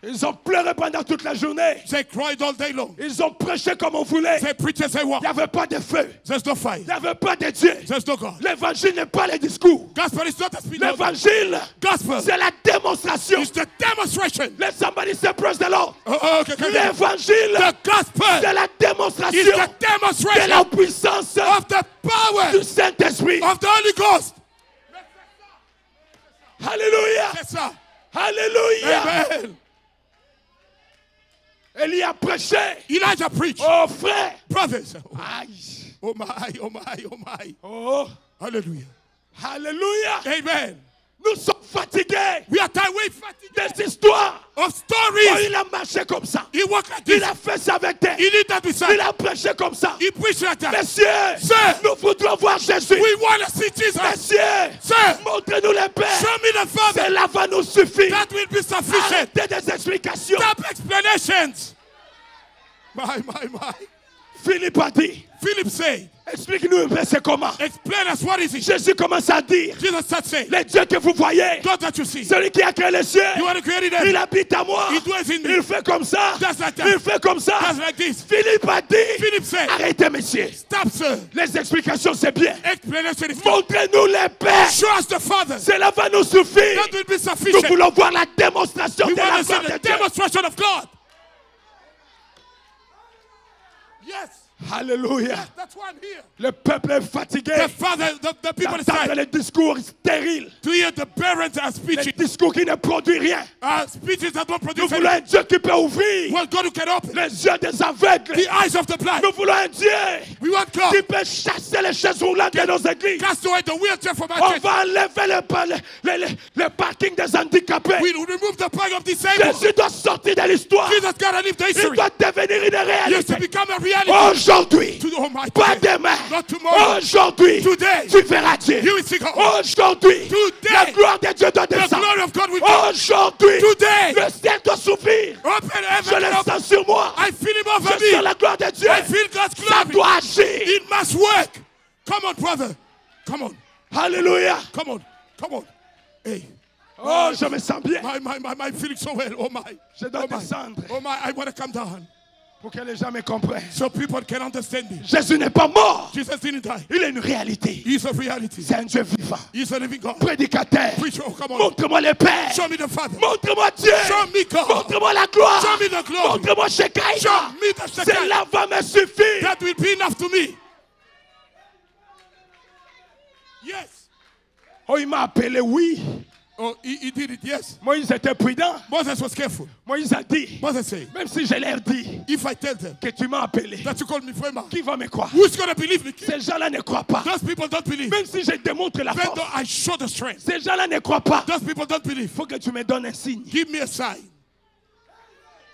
Ils ont pleuré pendant toute la journée. They cried all day long. Ils ont prêché comme on voulait. They preached and say Il what? n'y avait pas de feu. There's no fire. Il n'y avait pas de Dieu. There's no God. L'évangile n'est pas le discours. Gospel is not a speech. L'évangile, Gospel c'est la démonstration. is the demonstration. Let somebody say praise the Lord. Okay. L'évangile, The gospel c'est la is démonstration the de demonstration la puissance of the power du Saint-Esprit. of the Holy Ghost. Alléluia. Yes, sir. Alléluia. Amen. Élie a prêché. Elijah preached. Oh frère. Brothers. Aïe. Oh my. Oh. Hallelujah. Alléluia. Amen. Nous sommes fatigués We are tired. We fatigued des histoires. of Oh, stories. il a marché comme ça. He walked like Il this. a fait ça avec terre. He did that beside. Il a prêché comme ça. He preached like that. Messieurs, Sir. nous voudrons voir Jésus. We want to see Jesus. Messieurs, Sir, montrez-nous le Père. show me the Father. Cela va nous suffire. That will be sufficient. Arrêtez des explications. Stop explanations. My. Philippe a dit, Philip said, explique-nous un peu c'est comment. explain us what is it. Jésus commence à dire, Jesus started saying, le Dieu que vous voyez, God that you see. celui qui a créé les cieux, You want to create il them. habite à moi. He dwells in me. Il fait comme ça. Just like that. Il fait comme ça. Just like this. Philippe a dit, Philip said, arrêtez messieurs. stop, sir. Les explications c'est bien. Explanation is good. Montrez-nous le Père. Show us the Father. Cela va nous suffire. That will be Nous sufficient. voulons voir la démonstration We de want la to see gloire de the Dieu. demonstration of God. Yes. Alléluia. That's why I'm here. Le peuple est fatigué The Father, the people d'entendre decide les discours stériles. to hear the parents are Les speeches. discours qui ne produisent rien. Speeches that don't Nous produce voulons anything. un Dieu qui peut ouvrir We want God who can open les yeux des aveugles. the eyes of the blind. Nous voulons un Dieu We want God qui peut chasser les chaises roulantes de nos églises. cast away the wheelchair from our On church. va enlever le parking des handicapés. We remove the plague of disabled. Jésus doit sortir de l'histoire. Jesus gotta leave the Il history. doit devenir une Yes, to réalité. become a reality. Aujourd'hui, pas Today. demain. Not tomorrow. Aujourd'hui, Today. tu verras Dieu. You will see God. Aujourd'hui, Today. la gloire de Dieu doit The descendre. glory of God will come. Aujourd'hui, Today. le ciel doit s'ouvrir. Open Je heaven le up. sens sur moi. I feel him over Je sens me. la gloire de Dieu. I feel God's Ça glory. doit agir. It must work. Come on, brother. Come on. Alléluia. Come on. Hey. Oh, je me sens bien. My feeling so well. Oh my. Je dois descendre Oh my. I want to come down pour que les gens me comprennent. so people can understand me. Jésus n'est pas mort. Jesus didn't die. Il est une réalité. He's a reality. C'est un Dieu vivant. He's a living God. Prédicateur. Preacher, oh come on. Montre-moi le Père. Show me the Father. Montre-moi Dieu. Show me God. Montre-moi la gloire. Show me the glory. Montre-moi Shekinah. Show me the Shekinah. Cela va me suffire. That will be enough to me. Yes. Oh, il m'a appelé, oui. Oh, he did it. Yes. Moïse était prudent. Moses was careful. Moïse a dit, Moses said, même si je leur dis if I tell them que tu m'as appelé, that you called me vraiment, qui va me croire? who's going to believe me? Ces gens-là ne croient pas. Those people don't believe. Même si je démontre la Even force, though I show the strength, ces gens-là ne croient pas. those people don't believe. Il faut que tu me donnes un signe. Give me a sign.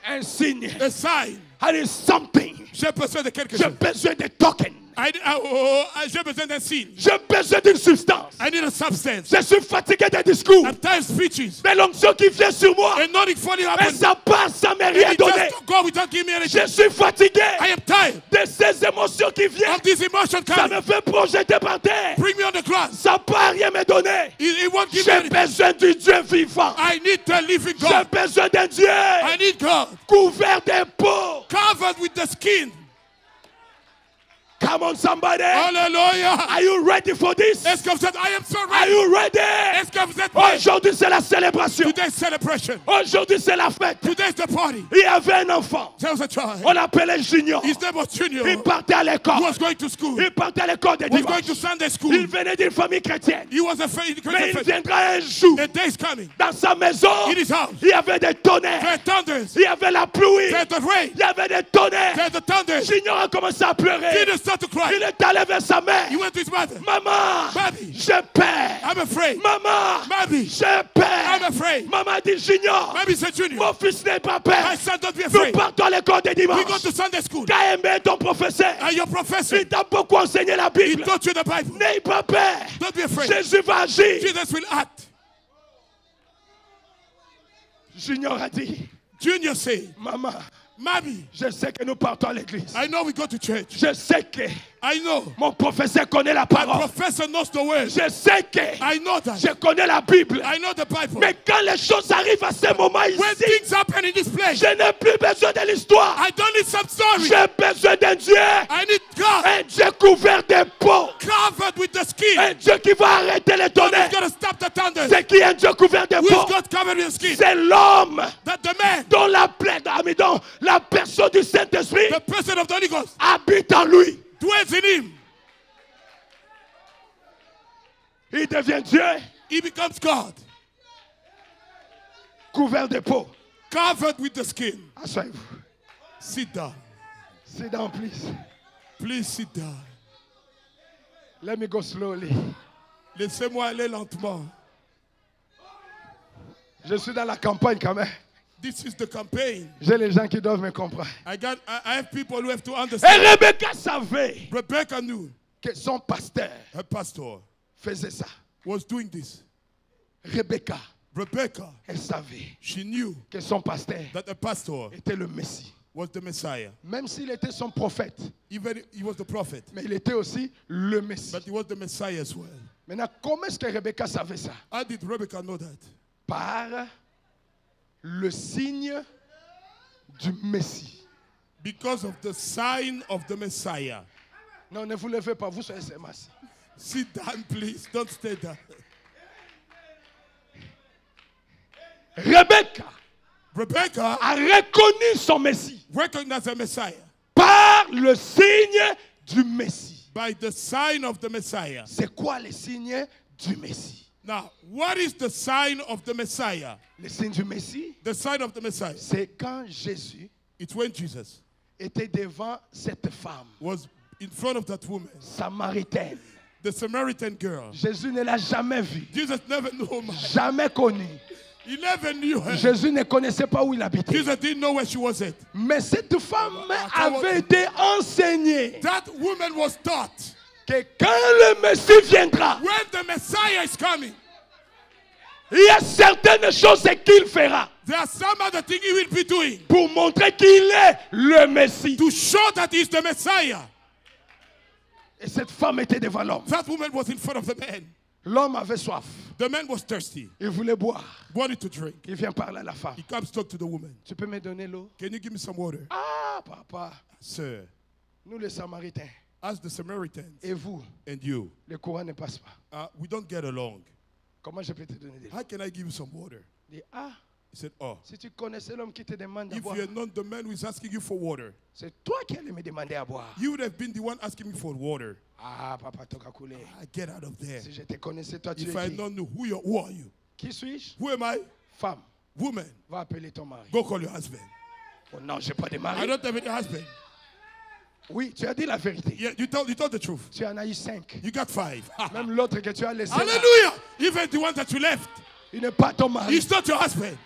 Un signe. A sign. I need something. J'ai besoin de quelque J'ai chose. besoin de tokens. J'ai besoin d'un signe. J'ai besoin d'une substance. I need a substance. Je suis fatigué des discours. I'm tired of speeches. Mais l'onction qui vient sur moi, And nothing funny et happens. ça passe sans me And rien it donner. just go without giving me anything. Je suis fatigué I am tired de ces émotions qui viennent. of this emotion Ça coming. me fait projeter par terre. Bring me on the cross. Ça ne peut rien me donner. It won't give me J'ai anything. besoin du Dieu vivant. I need the living J'ai God. besoin d'un Dieu I need God. couvert de peau. Covered with the skin. Come on, somebody. Hallelujah. Are you ready for this? Est-ce que vous êtes, I am so Are ready. you ready? Est-ce que vous êtes prêts? Aujourd'hui, c'est la célébration. Today's celebration. Aujourd'hui, c'est la fête. Today's the party. Il y avait un enfant. There was a child. On l'appelait Junior. His name was Junior. Il partait à He l'école. was going to school. Il partait à l'école de Was going dimanche. to Sunday school. Il venait d'une famille chrétienne. He was a faith. Mais il viendra un jour. The day is coming. Dans sa maison, In his house. il y avait des tonnerres. There are thunders. Il y avait la pluie. There's the rain. Il y avait des tonnerres. There's the thunders. Junior a commencé à pleurer. Junior started to cry. Il est allé vers sa mère. He went to his mother. Maman, Mommy, j'ai peur. I'm afraid. Maman, Mommy, j'ai peur. I'm afraid. Maman dit, Junior, Mommy said, Junior, mon fils n'est pas peur. my son, don't be Nous afraid. partons à l'école de We go dimanche. to Sunday school. Qu'a aimé ton professeur? And your professor, Il t'a beaucoup enseigné la he Bible. taught you the Bible. N'aie pas peur. Don't be afraid. Jésus va agir. Jesus will act. Junior a dit, Junior said, maman, Mommy, je sais que nous partons à l'église. I know we go to church. Je sais que I know. mon professeur connaît la My parole. professor knows the word. Je sais que I know that. je connais la Bible. I know the Bible. Mais quand les choses arrivent à ce moment When ici, things happen in this place, je n'ai plus besoin de l'histoire. I don't need some story. J'ai besoin d'un Dieu. I need God Un Dieu couvert de peau. covered with the skin. Un Dieu qui va arrêter les God is tonnerres. going to stop the thunder. C'est qui un Dieu couvert de Who peau? is God covered with the skin? C'est l'homme That the man, dont la plaie, dont la personne du Saint-Esprit the person of the Holy Ghost, habite en lui. dwells in him. Il devient Dieu He becomes God, couvert de peau. covered with the skin. Asseyez-vous. Sit down. Sit down, please. Please sit down. Let me go slowly. Laissez-moi aller lentement. Je suis dans la campagne quand même. This is the campaign. J'ai les gens qui doivent me comprendre. I have people who have to Et understand. Rebecca savait Rebecca knew que son pasteur her pastor faisait ça. was doing this. Rebecca, Rebecca, elle savait she knew que son pasteur that the pastor était le Messie. was the Messiah. Même s'il était son prophète, Even he was the prophet, mais il était aussi le Messie. but he was the Messiah as well. Maintenant, comment est-ce que Rebecca savait ça? How did Rebecca know that? Par le signe du Messie. Because of the sign of the Messiah. Non, ne vous levez pas, vous soyez seulement assis. Sit down, please. Don't stay down. Rebecca Rebecca a reconnu son Messie recognized the Messiah par le signe du Messie. by the sign of the Messiah. C'est quoi le signe du Messie? Now, what is the sign of the Messiah? Le signe du Messie, The sign of the Messiah. c'est quand Jésus It's when Jesus était devant cette femme was in front of that woman, samaritaine. the Samaritan girl. Jésus ne l'a jamais vue, Jesus never knew her. jamais connue. He never knew her. Jésus ne connaissait pas où il habitait. Jesus didn't know where she was at. Mais cette femme avait été enseignée That woman was taught que quand le Messie viendra, when the Messiah is coming, il y a certaines choses qu'il fera there are some other thing he will be doing pour montrer qu'il est le Messie. to show that he's the Messiah. Et cette femme était devant l'homme. That woman was in front of the man. L'homme avait soif. The man was thirsty, Il voulait boire. wanted to drink. Il vient parler à la femme. He comes talk to the woman. Tu peux me donner l'eau? Can you give me some water? Ah, papa. Sir, Nous, les Samaritains, as the Samaritans et vous, and you, le courant ne passe pas. we don't get along. Comment je peux te donner de l'eau? How can I give you some water? Il dit, ah, He said, oh, si tu connaissais l'homme qui te demande à if boire, you had known the man who is asking you for water, c'est toi qui allais me demander à boire. you would have been the one asking me for water. Ah, papa, toka couler. I get out of there. Si je te connaissais, toi, tu If es I had qui? not known who are you? Qui suis-je? Who am I? Femme. Woman. Va appeler ton mari. Go call your husband. Oh non, j'ai pas de I mari. don't have any husband. Oui, tu as dit la vérité. Yeah, you told the truth. Tu en as eu 5. You got 5. Même l'autre que tu as laissé là, Hallelujah. Even the one that you left, il n'est pas ton mari. he's not your husband.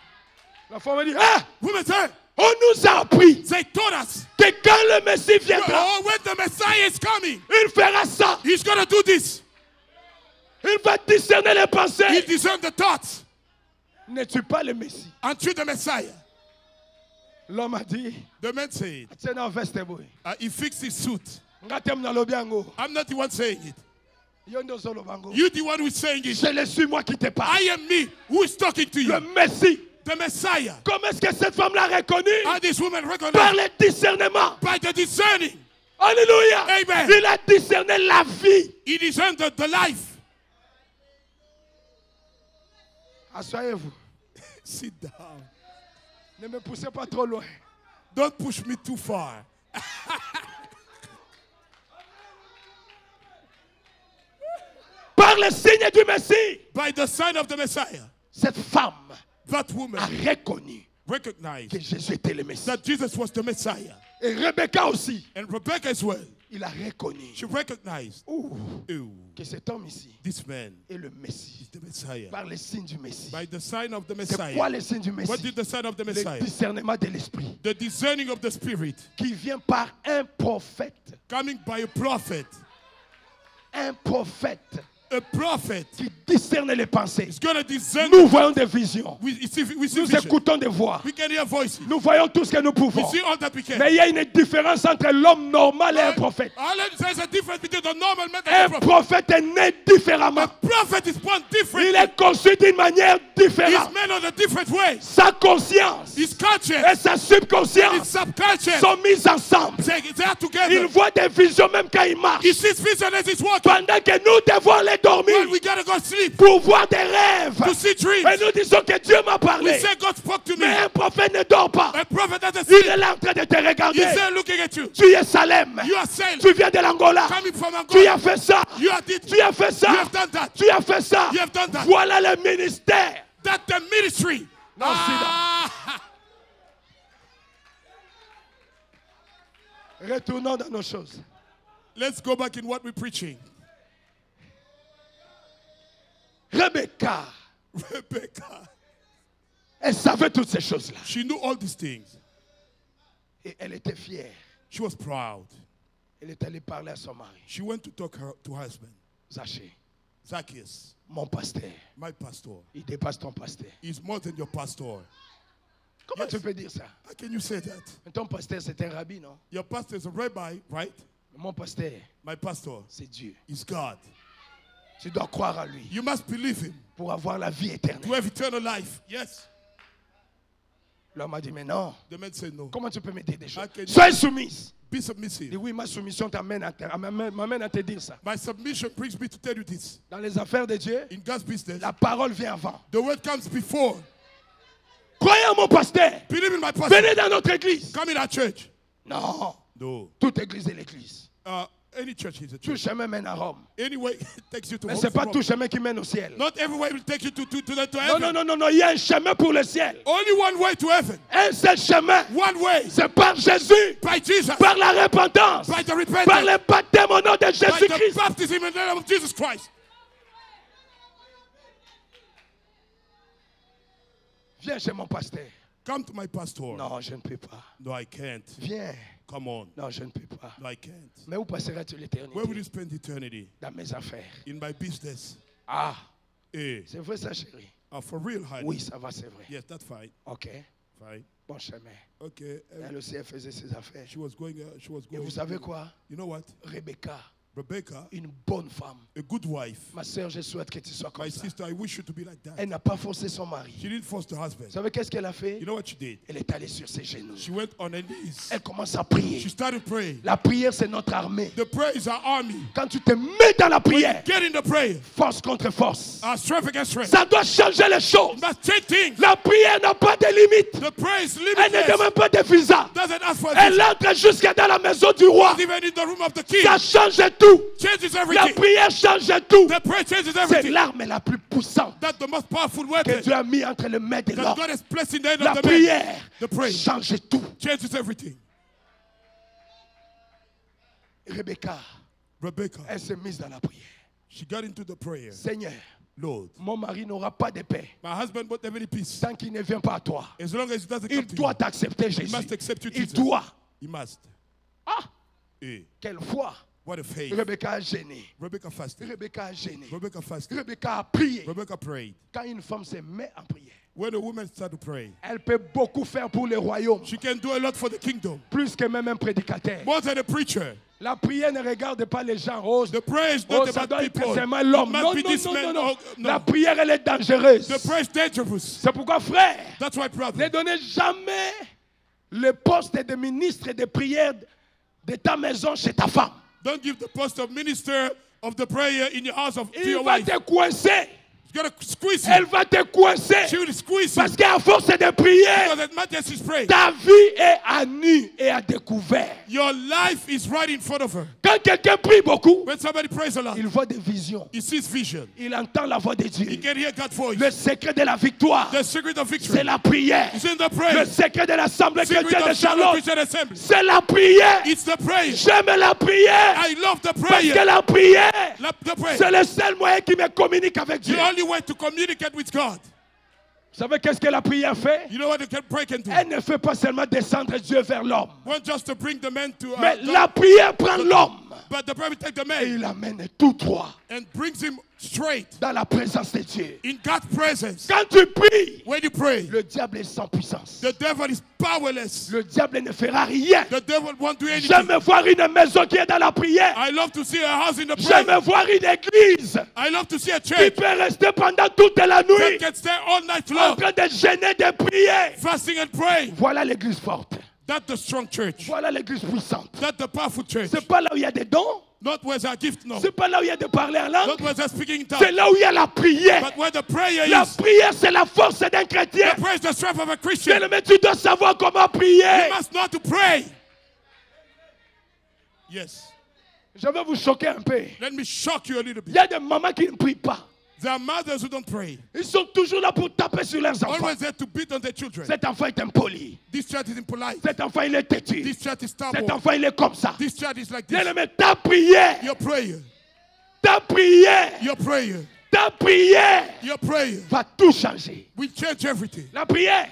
La femme dit, ah, Woman said, on nous a appris they told us, que quand le Messie viendra, oh, when the Messiah is coming, il fera ça. he's going to do this. Il va discerner les He pensées. discerned the thoughts. N'es-tu pas le Messie? Aren't you the Messiah? L'homme a dit, The man said, tiens dans veste boy. he fixed his suit. Ngatem na lobiango. I'm not the one saying it. Yondo solo bango. You the one who's saying it. Je le suis moi qui te parle. I am me who is talking to Le you. Messie. The Messiah. Comment est-ce que cette femme l'a reconnu? And this woman Par recognized le discernement. by the discerning. Alléluia. Amen. Il a discerné la vie. He discerned the life. Asseyez-vous. Sit down. Ne me poussez pas trop loin. Don't push me too far. Par le signe du Messie, By the sign of the Messiah, cette femme that a woman reconnu que recognized Jésus était le Messie. that Jesus was the Messiah. Et Rebecca aussi. And Rebecca as well. Il a reconnu She recognized, que cet homme ici this man est le Messie. is the Messiah. Par les signes du Messie. By the sign of the C'est Messiah. quoi les signes du What Messie? did the sign of the Le Messiah? discernement de l'esprit. The discerning of the Spirit. Qui vient par un prophète. Coming by a prophet. Un prophète. A prophet Qui discerne les pensées. is going to discern. Nous voyons des visions. We see Nous vision. écoutons des voix. We can hear voices. Nous voyons tout ce que nous We pouvons. see all that we can. Mais il y a une différence entre l'homme normal et un prophèt. There's a difference between the normal man Un and the prophet. prophète est né différemment. A prophet is born different. Il est conçu d'une manière He's différente. made on a different way. Sa conscience His conscience et sa and his subconscience subconscious. sont mises ensemble. They are Il together. voit des visions même quand il marche. He sees vision as he's walking. Pendant que nous devons aller dormir When we gotta go sleep pour voir des rêves. to see dreams. Et nous disons que Dieu m'a We parlé. say God spoke to Mais me. un prophète ne dort pas. A prophet doesn't Il sleep. est là en train de te He's regarder. there looking at you. Tu es Salem. You are saying, Tu viens de l'Angola. coming from Tu Angola. as fait ça. You are did. Tu as fait ça. You have done that. Tu as fait ça. You have done that. Voilà le ministère. That's the ministry. Non, Retournons dans nos choses. Let's go back in what we're preaching. Rebecca, Rebecca, elle savait toutes ces choses-là. she knew all these things. Et elle était fière. She was proud. Elle est allée parler à son mari. She went to talk to her husband. Zachée, Zacchaeus, mon pasteur, my pastor, il dépasse ton pasteur. is more than your pastor. Comment Yes. tu peux dire ça? How can you say that? Ton pasteur, c'est un rabbi, non? Your pastor is a rabbi, right? Mon pasteur, My pastor c'est Dieu. is God. Tu dois croire en lui You must believe him pour avoir la vie éternelle. to have eternal life. Yes. L'homme a dit, mais non. The man said no. Comment tu peux me dire des choses? How can you- Sois soumise. Be Et submissive. oui, ma soumission m'amène à te dire ça. My submission brings me to tell you this. Dans les affaires de Dieu, In God's business, la parole vient avant. the word comes before. Croyez en mon pasteur. Believe in my pastor. Venez dans notre église. Come in our church. Non. No. Toute église est l'église. Any church is a Tout church. chemin mène à Rome. Anyway, it takes you to Mais home ce n'est pas from tout Rome. chemin qui mène au ciel. Not every way will take you to Non, heaven. non, non, non, non. Il y a un chemin pour le ciel. Only one way to heaven. Un seul chemin. One way. C'est par Jésus. By Jesus. Par la repentance. By the Par repentance. le baptême au nom de By the Jésus-Christ. baptism in the name of Jesus Christ. Viens chez mon pasteur. Come to my pastor. Non, je ne peux pas. No, I can't. Viens. Come on. Non, je ne peux pas. No, I can't. Mais où passeras-tu Where will l'éternité? you spend eternity? Dans mes affaires. In my business. Ah, Eh. c'est vrai ça, chérie? For real, honey. Oui, ça va, c'est vrai. Yes, that's fine. Ok, Fine. bon chemin. Okay. Elle aussi, elle faisait ses affaires. She was going. She was Et going. vous savez quoi? You know what? Rebecca, Rebecca, une bonne femme. a good wife. Ma soeur, je souhaite que tu sois comme My ça. sister, I wish you to be like that. Elle n'a pas forcé son mari. She didn't force the husband. Vous savez qu'est-ce qu'elle a fait? You know what she did? Elle est allée sur ses genoux. She went on her knees. Elle commence à prier. She started praying. La prière, c'est notre armée. The prayer is our army. Quand tu te mets dans la prière, Get in the prayer. force contre force, Our strength against strength. ça doit changer les choses. Must change things. La prière n'a pas de limite. The prayer is Elle ne limitless. demande pas de visa. Doesn't ask for Elle this. entre jusqu'à dans la maison du roi. Even in the room of the king. Ça change tout. Changes La everything. prière change tout. The prayer changes C'est everything. l'arme la plus puissante That's the most powerful que weapon Dieu a mis entre les mains de that l'homme. God has placed in the hand La of the man. prière The prayer change tout. changes everything. Rebecca, Rebecca, elle s'est mise dans la prière. she got into the prayer. Seigneur, Lord, mon mari n'aura pas de paix my husband won't have any peace. tant qu'il ne vient pas à toi. As long as he doesn't Il come to you, doit t'accepter, Jésus. must accept you, Il Jesus. doit. he must. Ah, Eh, quelle foi. what a faith. Rebecca a gêné. Rebecca fasted. Rebecca a gêné. Rebecca fasted. Rebecca a prié. Rebecca prayed. Quand une femme se met en prière, When a woman started to pray, elle peut beaucoup faire pour le royaume. she can do a lot for the kingdom. Plus que même un prédicateur. More than a preacher. La prière ne regarde pas les gens. Oh, The prayer is oh, not ça about doit être people. seulement It l'homme. must Non, be non, this non, man. non, non. Oh, La no. prière, elle est dangereuse. The prayer is dangerous. C'est pourquoi, frère, That's why, ne brother, donnez jamais le poste de ministre de prière de ta maison chez ta femme. don't give the post of minister of the prayer in your house to Il your va wife. te coincer. It's gonna squeeze Elle you. va te coincer. She will squeeze you. Parce qu'à force de prier, Because as much as she's praying, ta vie est à nu et à découvert. your life is right in front of her. Quand quelqu'un prie beaucoup, When somebody prays a lot, il voit des visions. he sees vision. Il entend la voix de He Dieu. can hear God's voice. Le secret de la victoire, The secret of c'est victory la prière. is in the Le prayer. secret de l'Assemblée Secret chrétienne de of Charlotte Charlotte, Christian Assembly. c'est la prière. It's the prayer. J'aime la prière. I love the Parce que prayer. la prière, The prayer. c'est le seul moyen qui me communique avec The Dieu. only way to communicate with God. Vous savez qu'est-ce que la prière fait? You know what the prayer can do? Elle ne fait pas seulement descendre Dieu vers l'homme. One just to bring the man to Mais God, la prière prend l'homme but the prayer will take the et man il l'amène tout droit and brings him straight dans la présence de Dieu. in God's presence. Quand tu pries, When you pray, le diable est sans puissance. the devil is powerless. Le diable ne fera rien. The devil won't do anything. J'aime voir une maison qui est dans la prière. I love to see a house in the J'aime prayer. voir une église I love to see a qui church peut rester pendant toute la that nuit can stay all night en long, train de gêner, de prier. fasting and praying. Voilà l'église forte. That's the strong church. Voilà l'église puissante. That's the powerful church. C'est pas là où il y a des dons. Not where there's a gift, no. C'est pas là où il y a de parler en langue. Not where there's speaking in C'est tongues. là où il y a la prière. But where the prayer La is, prière, c'est la force d'un chrétien. the prayer is the strength of a Christian. Mais tu dois savoir comment prier. You must know to pray. Yes. Je vais vous choquer un peu. Let me shock you a little Il bit. y a des mamans qui ne prient pas. There are mothers who don't pray. Ils sont toujours là pour taper sur leurs enfants. Always there to beat on their children. Cet enfant est impoli. This child is impolite. Cet enfant, il est têtu. This child is Cet stubborn. enfant, il est comme ça. This child is like Bien this. aimé, ta prière, Your prayer, ta prière, your prayer, ta prière your prayer va tout changer. will change everything. La prière,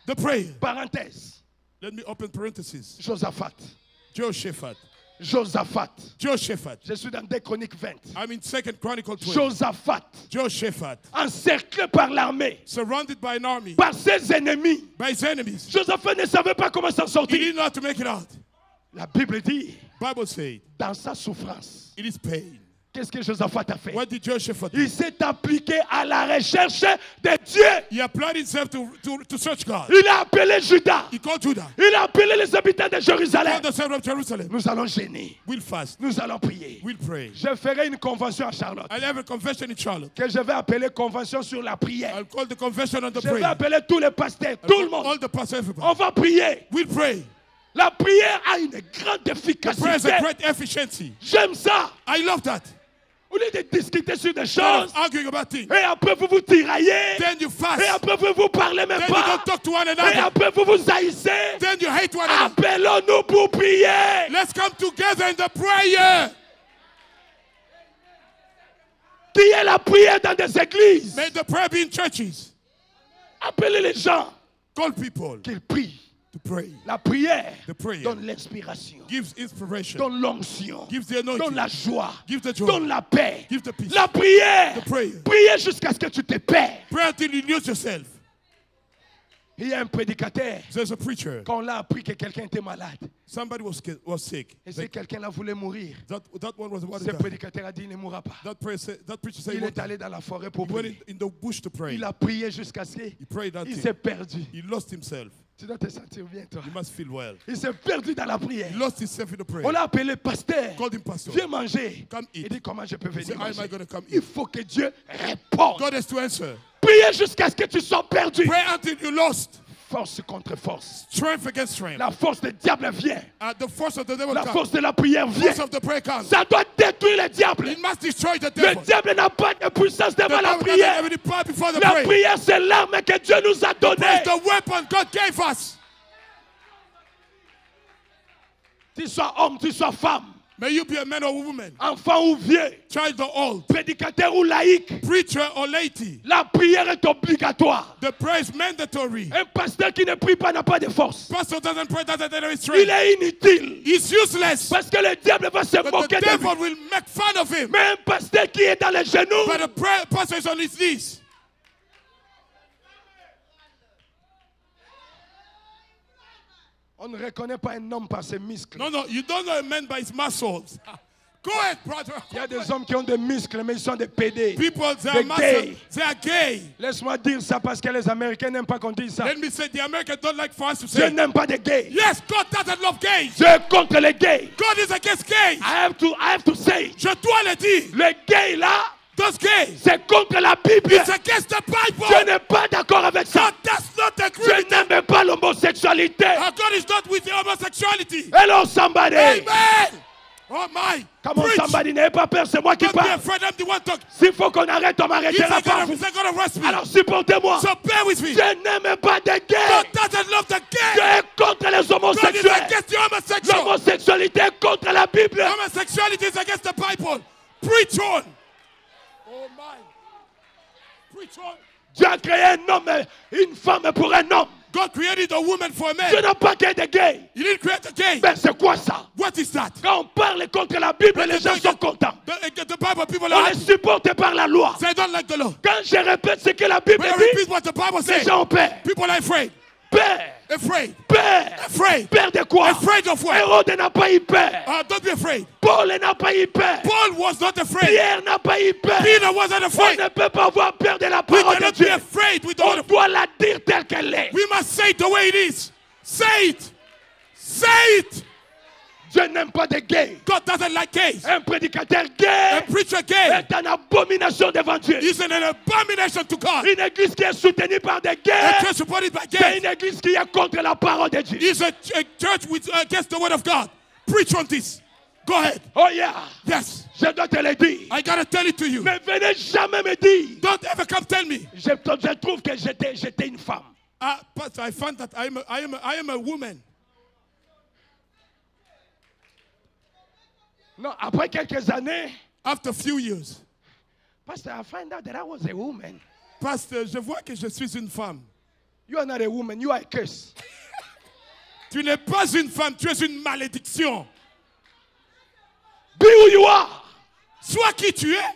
The prayer. parenthèse, Let me open parentheses. Josaphat. Jehoshaphat. Josaphat. Jehoshaphat. Je suis dans 2 Chroniques 20. I'm in 2 Chronicles 20. Josaphat, Jehoshaphat. encerclé par l'armée, Surrounded by an army, par ses ennemis. by his enemies. Josaphat ne savait pas comment s'en He sortir. didn't know how to make it out. La Bible dit, Bible said, dans sa souffrance, it is pain. qu'est-ce que Josaphat a fait? What did Jehoshaphat do? Il s'est appliqué à la recherche de Dieu. He applied himself to search God. Il a appelé Judas. He called Judah. Il a appelé les habitants de He Jérusalem. called the son of Jerusalem. Nous allons gêner. We'll fast. Nous allons prier. We'll pray. Je ferai une convention à Charlotte I'll have a confession in Charlotte. que je vais appeler convention sur la prière. I'll call the confession on the Je vais prayer. appeler tous les pasteurs, I'll tout le call monde. all the pastors, everybody. On va prier. We'll pray. La prière a une grande Prayer is efficacité. a great efficiency. J'aime ça. I love that. Au lieu de discuter sur des Instead choses, of arguing about things, et après vous vous tiraillez, then you fast. et après vous vous parlez même Then you pas, don't talk to one et another. après vous vous haïssez. Then you hate one another. Appelons-nous pour prier. Let's come together in the prayer. Qui est la prière dans des églises? May the prayer be in churches. Appelez les gens Call people qu'ils prient. to pray. La prière The prayer donne l'inspiration, gives inspiration, donne l'onction, gives the anointing, donne la joie, gives the joy, donne la paix. gives the peace. La prière, The prayer. priez jusqu'à ce que tu te perds. Pray until you lose yourself. Il y a un prédicateur, There's a preacher. quand on l'a appris que quelqu'un était malade, Somebody was sick. et si quelqu'un là voulait mourir, That one was about to ce die. prédicateur a dit il ne mourra pas. That preacher said Il he est allé dans la forêt pour went prier. in the bush to pray. Il a prié jusqu'à ce He prayed qu'il until s'est perdu. he lost himself. Tu dois te sentir bien, toi. You must feel well. Il s'est perdu dans la prière. He lost himself in the prayer. On l'a appelé pasteur. Called him pastor. Viens manger. Come eat. Il dit comment je peux He said, venir how am I manger? going to come Il eat? faut que Dieu réponde. God has to answer. Priez jusqu'à ce que tu sois perdu. Pray until you lost. Force contre force. Strength against strength. La force du diable vient. The force of the devil La comes. force de la prière vient. Force of the prayer comes. Ça doit détruire le diable. It must destroy the Le devil. diable n'a pas de puissance The devant la devil doesn't prière. have any power before the La prayer. prière, c'est l'arme que Dieu nous a donnée. Prayer is the weapon God gave us. Tu sois homme, tu sois femme, May you be a man or a woman, enfant ou vieux, child or old, prédicateur ou laïque. preacher or laity. La prière est obligatoire. The prayer is mandatory. Un pasteur qui ne prie pas n'a pas de force. Pastor doesn't pray, doesn't have any Il strength. est inutile. He's useless. Parce que le diable va se But moquer the de lui. devil will make fun of him. Mais un pasteur qui est dans les genoux, But the pastor is on his knees. on ne reconnaît pas un homme par ses muscles. No, you don't know a man by his muscles. Go ahead, brother. Il y a des hommes qui ont des muscles, mais ils sont des PD. People, they The are muscles. gay. They are gay. Laisse-moi dire ça parce que les Américains n'aiment pas qu'on dise ça. Let me say, the Americans don't like for us to Je say, n'aime pas de gays. yes, God doesn't love gays. Je suis contre les gays. God is against gays. I have to say, Je dois le dire. les gays là, Those gays. C'est contre la Bible. It's against the Bible. Je n'ai pas d'accord avec ça. God does not agree Je with that. n'aime pas l'homosexualité. God is not with the homosexuality. Hello, somebody. Amen. Oh my. Come on, Preach. somebody. N'ayez pas peur, c'est moi qui Don't be parle. afraid. I'm the one talking. S'il faut qu'on arrête, on m'arrêtera If pas. they're going to arrest me, Alors supportez-moi. so bear with me. Je n'aime pas de God gays. doesn't love the Dieu gay. est contre les God is homosexuels. against the homosexual. L'homosexualité est contre la Bible. Homosexuality is against the Bible. Preach on. Oh my. Preach on. Dieu a créé un homme et une femme pour un homme. God created a woman for a Dieu man. n'a pas créé de gays. He didn't create a gay. Mais c'est quoi ça? What is that? Quand on parle contre la Bible, les gens sont contents. The Bible people On are est supporté par la loi. they don't like the law. Quand je répète ce que la Bible When I dit, repeat what the Bible les says, gens ont peur. people are afraid. Peur. Afraid. Peur. Afraid. Peur de quoi? Afraid of what? Hérode n'a pas eu peur. Don't be afraid. Paul n'a pas eu peur. Paul was not afraid. Pierre n'a pas eu peur. Peter wasn't On afraid. ne peut pas avoir peur de la We parole de cannot be Dieu. afraid with the On word of doit la dire telle qu'elle est. We must say it the way it is. Say it. Say it. Dieu n'aime pas de gays. God doesn't like gays. Un prédicateur A gay preacher gay est une abomination devant Dieu. is an abomination to God. Une église qui est soutenue par des A gays, church supported by c'est gays une église qui est contre la parole de Dieu. is a church with against the word of God. Preach on this. Go ahead. Oh yeah, Yes. je dois te le dire. I gotta tell it to you. Ne venez jamais me dire. Don't ever come tell me. Je trouve que j'étais une femme. But I found that I am a woman. Non, après quelques années, After a few years, Pastor, I find out that I was a woman. Pasteur, je vois que je suis une femme. You are not a woman, you are a curse. Tu n'es pas une femme, tu es une malédiction. Be who you are. Sois qui tu es.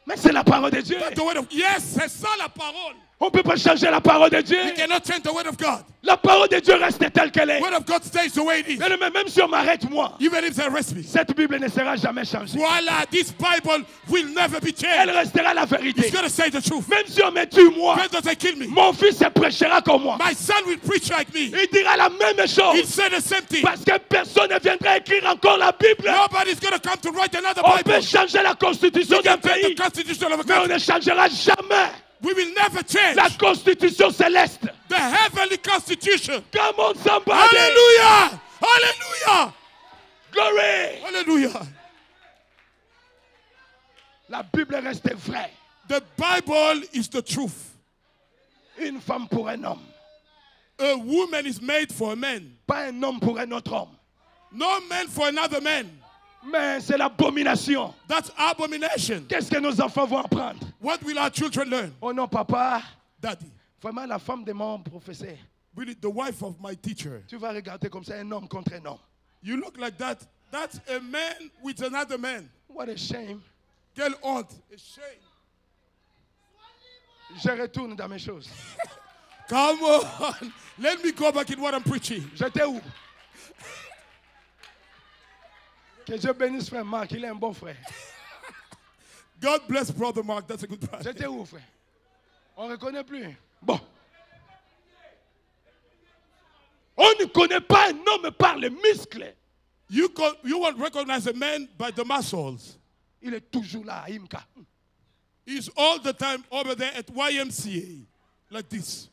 Mais c'est la parole de Dieu. But the word of yes, c'est ça la parole. On ne peut pas changer la parole de Dieu. You cannot change the word of God. La parole de Dieu reste telle qu'elle est. The word of God stays the way it is. Mais même si on m'arrête, moi, Even if they arrest me. cette Bible ne sera jamais changée. Voila, this Bible will never be Elle changed. restera la vérité. It's going to say the truth. Même si on me tue, moi, When they kill me, mon fils se prêchera comme moi. my son will preach like me. Il dira la même He'll chose. say the same thing. Parce que personne ne viendra écrire encore la Bible. Nobody's going to come to write another On peut Bible. changer la constitution We d'un can change the pays, constitution of a mais on country. ne changera jamais We will never change la constitution céleste. the heavenly constitution. Come on, somebody. Hallelujah! Hallelujah! Glory. Hallelujah! La Bible reste vraie. The Bible is the truth. Une femme pour un homme. A woman is made for a man. Pas un homme pour un autre homme. No man for another man. Mais c'est l'abomination. That's abomination. Qu'est-ce que nos enfants vont apprendre? What will our children learn? Oh non, papa. Daddy, Vraiment, la femme de mon professeur. really the wife of my teacher. Tu vas regarder comme ça un homme contre un homme. You look like that. That's a man with another man. What a shame. Quelle honte. A shame. Je retourne dans mes choses. Come on. Let me go back in what I'm preaching. J'étais où? Que Dieu bénisse frère Marc, il est un bon frère. God bless Brother Mark. That's a good brother. J'étais où frère? On ne reconnaît plus. Bon. On ne connaît pas un homme par les muscles. You won't recognize a man by the muscles. Il est toujours là à Imka. He's all the time over there at YMCA. Like this.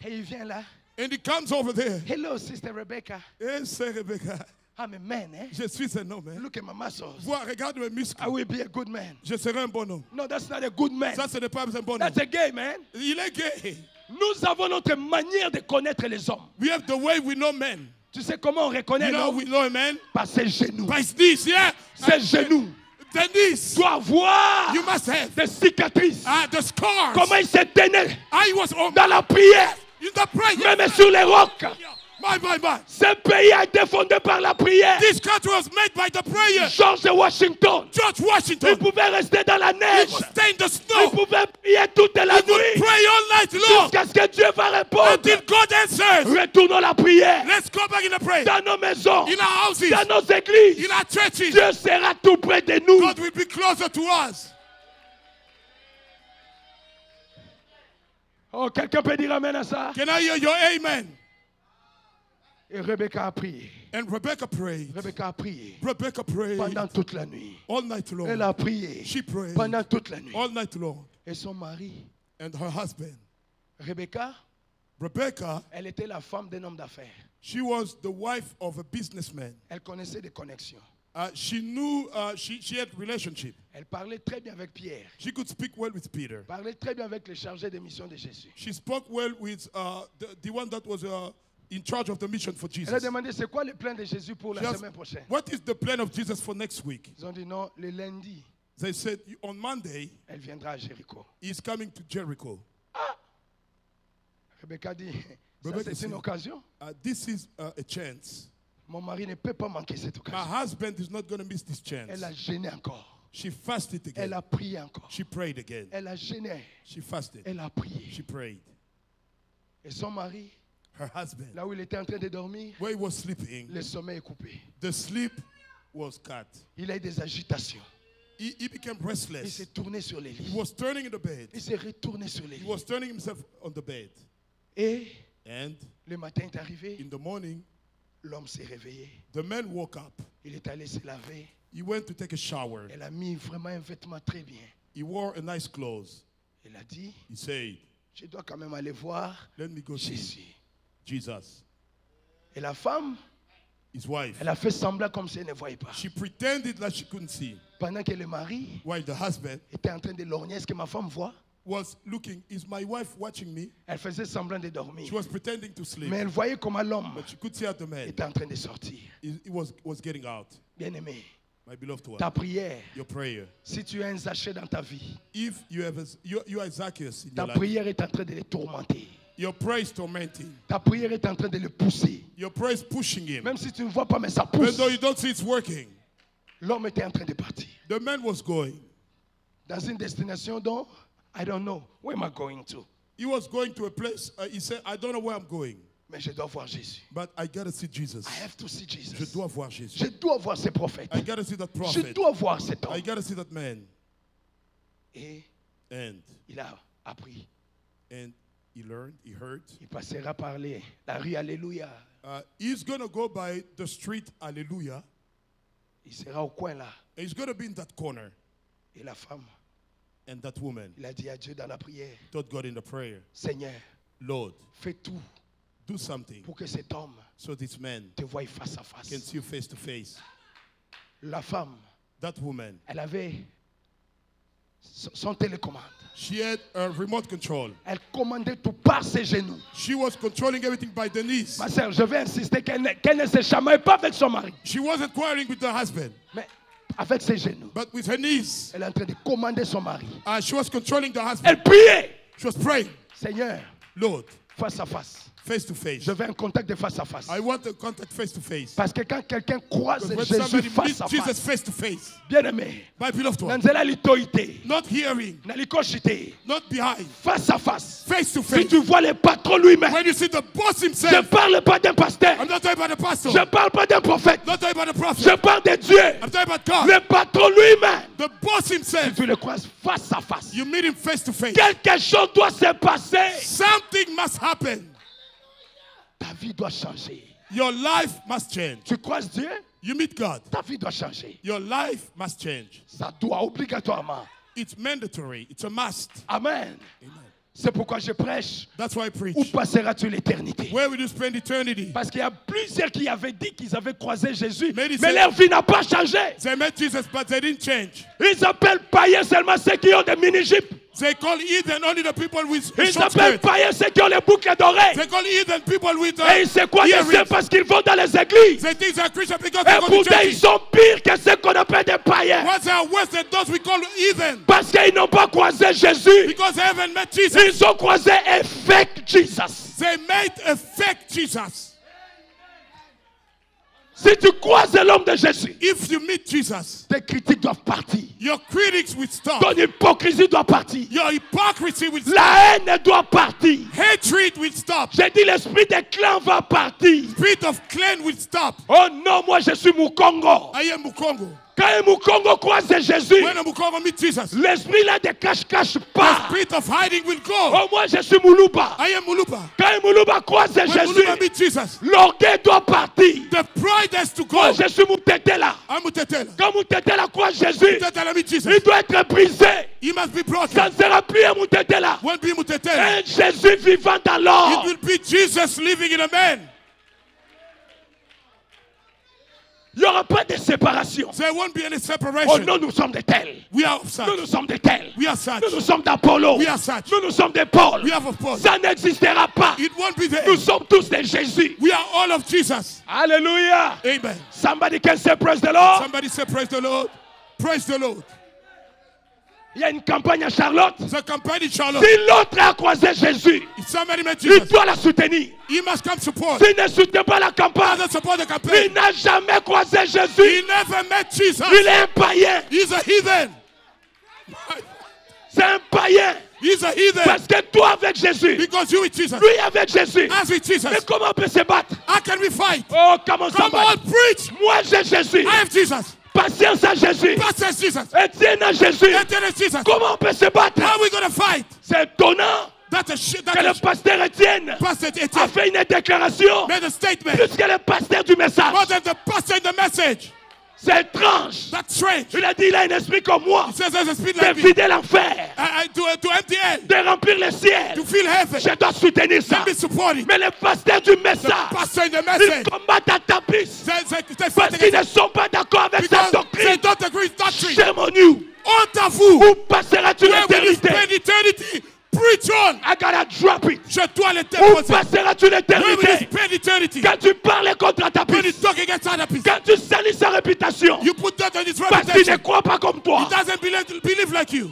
Et il vient là. And he comes over there. Hello, Sister Rebecca. Eh, c'est Rebecca. I'm a man, eh? Je suis un homme. Hein? Look at my muscles. Vois, regarde mes muscles. I will be a good man. Je serai un bon homme. No, that's not a good man. Ça, ce n'est pas un bon homme. That's a gay man. Il est gay. Nous avons notre manière de connaître les hommes. We have the way we know men. Tu sais comment on reconnaît You know l'homme? we know a man? Par ses genoux. By his knees, yeah? Ses genoux. The knees. Doit avoir You must have. des cicatrices. The scars. Comment il se tenait I was on dans la prière, in the prayer. même sur les rocs. My. Ce pays a été fondé par la prière. This country was made by the prayer. George Washington, George il Washington. pouvait rester dans la He neige. would stay in the Il snow. pouvait prier toute la He would nuit. pray all night long Jusqu'à ce que Dieu va répondre. until God answers. Retournons la prière. Let's go back in the prayer. Dans nos maisons, In our houses, dans nos églises, in our churches, Dieu sera tout près de nous. God will be closer to us. Oh, quelqu'un peut dire amen à ça? Can I hear your amen? Et Rebecca a prié. And Rebecca prayed. Rebecca a prié Rebecca prayed pendant toute la nuit. all night long. Elle a prié She prayed pendant toute la nuit. all night long. Et son mari, And her husband, Rebecca, Rebecca, elle était la femme d'un homme d'affaires. she was the wife of a businessman. Elle connaissait des connexions. She knew, she had relationship. Elle parlait très bien avec Pierre. She could speak well with Peter. Parlait très bien avec le chargé de mission de Jésus. She spoke well with the one that was in charge of the mission for Elle a Jesus. demandé c'est quoi le plan de Jésus pour la She asked, semaine prochaine. what is the plan of Jesus for next week? Ils ont dit non, le lundi, They said, on Monday, elle viendra à Jéricho. he's coming to Jericho. Rebecca dit, Rebecca ça c'est une said, occasion. This is a chance. Mon mari ne peut pas manquer cette My occasion. husband is not going to miss this chance. Elle a gêné encore. She fasted Elle again. a prié encore. She prayed again. Elle a gêné. She fasted. Elle a prié. She prayed. Et son mari, Her husband, là où il était en train de dormir, where he was sleeping, le sommeil est coupé. the sleep was cut. Il a eu des agitations. He became Il restless. s'est tourné sur les He lits. was turning in the bed. Il s'est retourné sur les He lits. was turning himself on the bed. Et And le matin est arrivé, in the morning, l'homme s'est réveillé. the man woke up. Il est allé se laver. He went to take a shower. Elle a mis vraiment un vêtement très bien. He wore a nice clothes. Elle a dit, He said, je dois quand même aller voir let me go see Jésus. Jesus. Et la femme, His wife. elle a fait semblant comme si elle ne voyait pas. She pretended like she couldn't see. Pendant que le mari While the husband était en train de lorgner, est-ce que ma femme voit? was looking, is my wife watching me? Elle faisait semblant de dormir. She was pretending to sleep. Mais elle voyait comment l'homme But she could see that the man était en train de sortir. he was getting out. Bien-aimé, My beloved one, ta prière, your prayer. si tu as un Zachée dans ta vie, If you have you are Zacchaeus in ta your life, prière est en train de le tourmenter. your prayer is tormenting. Ta prière est en train de le pousser. Your prayer is pushing him. Même si tu ne vois pas, mais ça Even pousse. though you don't see it's working. L'homme était en train de partir. The man was going. Dans une destination dont, I don't know, where am I going to? He was going to a place, he said, I don't know where I'm going, Mais je dois voir Jésus. but I gotta see Jesus. I have to see Je Jesus. dois voir Jésus. Je dois voir ces prophètes. I gotta see that Je prophet. dois voir cet I homme. gotta see that man. Et And il a appris. he learned, he heard. Il passera par la rue Alléluia. He's gonna go by the street, hallelujah, Il sera au coin là. and he's gonna be in that corner. Et la femme, And that woman il a dit à Dieu dans la prière, told God in the prayer, Seigneur, Lord, fais tout do something pour que cet homme so this man te voie face à can face. see you face to face. La femme, That woman, elle avait son télécommande. she had a remote control. Elle commandait tout par ses genoux. She was controlling everything by the knees. Ma soeur, je vais insister qu'elle ne se chamaille pas avec son mari, She wasn't quarreling with her husband, mais avec ses genoux. but with her knees. Elle est en train de commander son mari. She was controlling the husband. Elle priait. She was praying, Seigneur, Lord, face à face. face to face. Je veux un contact de face à face. I want a contact face to face. Parce que quand quelqu'un croise When Jésus somebody face meets à Jesus face, face to face, bien aimé, my beloved one, nanzela litoite, not hearing, nalikoshite, not behind, face à face. face to Si face. tu vois le patron lui-même, When you see the boss je ne himself, parle pas d'un pasteur, I'm not talking about the pastor, je ne parle pas d'un prophète, not talking about the prophet, je parle de Dieu, I'm talking about God. le patron lui-même. The boss Si himself, tu le croises face à face, you meet him face to face. quelque chose doit se passer. Something must happen. Ta vie doit changer. Your life must change. Tu croises Dieu, You meet God. ta vie doit changer. Your life must change. Ça doit obligatoirement. It's mandatory. It's a must. Amen. Amen. C'est pourquoi je prêche. That's why I preach. Où passeras-tu l'éternité? Where will you spend eternity? Parce qu'il y a plusieurs qui avaient dit qu'ils avaient croisé Jésus, Mais mais leur vie n'a pas changé. They met Jesus, but they didn't change. Ils appellent païens seulement ceux qui ont des mini-jupes. They call heathen only the people with Ils short appellent skirts. païens ceux qui ont les boucles d'oreilles. They call heathen people with Et c'est quoi les earrings. saints parce qu'ils vont dans les églises. They think they're Christian because they Et go to pourtant, church. ils sont pires que ceux qu'on appelle des païens. Once they are worse than those we call heathen. Parce qu'ils n'ont pas croisé Jésus. Because they haven't met Jesus. Ils ont croisé un fake Jesus. They made a fake Jesus. Si tu croises l'homme de Jésus, If you meet Jesus, tes critiques doivent partir. your critics will stop. Ton hypocrisie doit partir. Your hypocrisy will stop. La haine doit partir. Hatred will stop. J'ai dit l'esprit des clans va partir. Spirit of clan will stop. Oh non, moi je suis Mukongo. I am Mukongo. Quand un Mukongo croise Jésus, When a Mukongo meets Jesus, l'esprit là de cache-cache the part. spirit of hiding will go. Oh, moi je suis Moulouba. I am Muluba. Quand un Moulouba croise When Jésus, Muluba meets Jesus, l'orgueil doit partir. the pride has to Moi go. je suis Moutetela. I'm Mutetela. Quand Moutetela croise Jésus, Mutetela meets Jesus. il doit être brisé. He must be broken. Ça ne sera plus un Moutetela. Won't be Mutetela. Un Jésus vivant It alors. will be Jesus living in a man. Il n'y aura pas de séparation. There won't be any Oh separation. non, nous sommes de tels. We are of such. Nous sommes de tels. We are such. Nous sommes d'Apollo. We are such. Nous sommes de Paul. We are of Paul. Ça n'existera pas. It won't be there. Nous sommes tous de Jésus. We are all of Jesus. Alléluia. Amen. Somebody can say praise the Lord. Somebody say praise the Lord. Praise the Lord. Il y a une campagne à Charlotte. The campaign in Charlotte. Si l'autre a croisé Jésus, If somebody met il Jesus, doit la soutenir. he must come support. S'il ne soutient pas la He campagne, doesn't support the il campaign. n'a jamais croisé He Jésus. never met Jesus. Il est un païen. He's a heathen. C'est un païen. He's a heathen. Parce que toi avec Jésus, Because you with Jesus. lui avec Jésus. As with Mais Jesus. comment on peut se battre? How can we fight? Oh, comment ça Come on, preach. Moi j'ai Jésus. I have Jesus. Patience à Jésus. Pastor Jesus. Etienne à Jésus. Etienne is Jesus. Comment on peut se battre? How are we going to fight? C'est étonnant That's a shit. que le That's a pasteur Etienne Pastor a Etienne fait une déclaration made a statement. plus que le pasteur du message. More than the pastor in the message. C'est étrange. That's strange. Il a dit il a un esprit comme moi He says there's a spirit de like me. vider l'enfer, To empty hell. de remplir le ciel. To feel heaven. Je dois soutenir ça. Let me support it. Mais le pasteur du The message, pastor in the ils message. combattent à tapis They parce fight qu'ils ne against sont pas d'accord avec sa because they doctrine. don't agree with doctrine. Shame on you. Honte à vous. Où passeras-tu Where will you l'éternité? spend eternity? Preach on. I gotta drop it. Je dois le Où déposer. passeras-tu Where will you l'éternité? spend eternity? Quand tu parles contre When tapis, you talk against other people. quand tu salis sa réputation, You put that on his parce qu'il ne reputation. croit pas comme toi, He doesn't believe like you.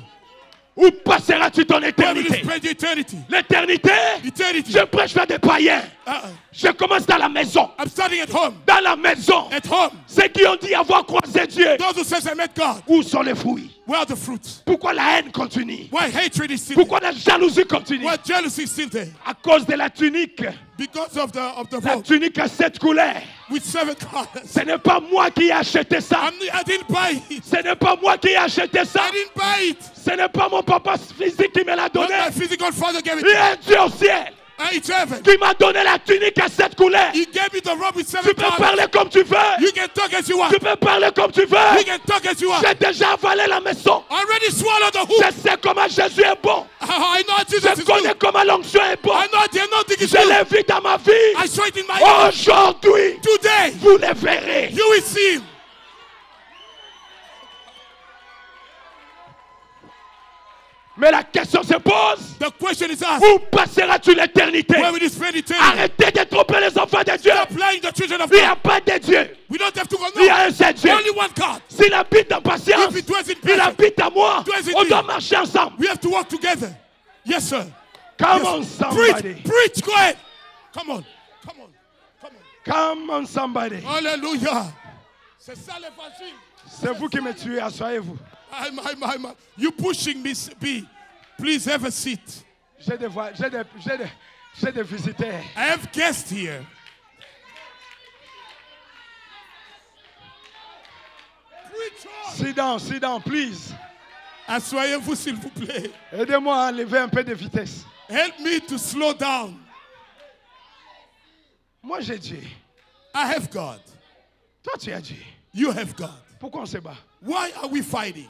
où passeras-tu ton Where will you éternité? spend eternity? L'éternité, Eternity. je prêche à des païens. Uh-uh. Je commence dans la maison. I'm starting at home. Dans la maison, At home. ceux qui ont dit avoir croisé Dieu, Those who says I met God. où sont les fruits? Where are the fruits? Pourquoi la haine continue? Why hatred is still there? Pourquoi la jalousie continue? Why jealousy is still there? À cause de la tunique. Because of the La vote tunique à 7 couleurs. with 7 colors. Ce n'est pas moi qui ai acheté ça. I didn't buy it. Ce n'est pas moi qui ai acheté ça. I didn't buy it. Ce n'est pas mon papa physique qui me l'a Not donné. my physical father gave it. Il y a un Dieu au ciel It's heaven. qui m'a donné la tunique à 7 couleurs. He gave me the robe with 7 Tu peux colors. parler comme tu veux. You can talk as you want. Tu peux parler comme tu You veux. can talk as you want. J'ai déjà avalé la maison. I already swallowed the Je hook. sais comment Jésus est bon. I know Jesus Je is connais good. comment l'onction est bon. I know the anointing is Je good. l'ai vu dans ma vie. I saw it in my life. Aujourd'hui, Today, vous le verrez. you will see him. Mais la question se pose. The question is asked, Où passeras-tu l'éternité? where will you spend eternity? Arrêtez de tromper les enfants de Dieu. Stop playing the children of Il n'y a God. pas de Dieu. We don't have to go. Il y a No. un seul Dieu. Only one God. S'il habite en patience, If it was in il patience, habite à moi. dwells in On me. doit marcher ensemble. We have to work together. Yes, sir. Come Yes. on, somebody. Preach. Go ahead. Come on. Come on. Come on. Come on, somebody. Hallelujah. C'est ça l'évangile. C'est vous qui me tuez, asseyez-vous. You pushing me, B. Please have a seat. J'ai des visiteurs. I have guests here. Preach on. Sit down, please. Asseyez-vous, s'il vous plaît. Aidez-moi à lever un peu de vitesse. Help me to slow down. Moi, j'ai Dieu. I have God. Toi, tu as Dieu. You have God. Pourquoi on se bat? Why are we fighting?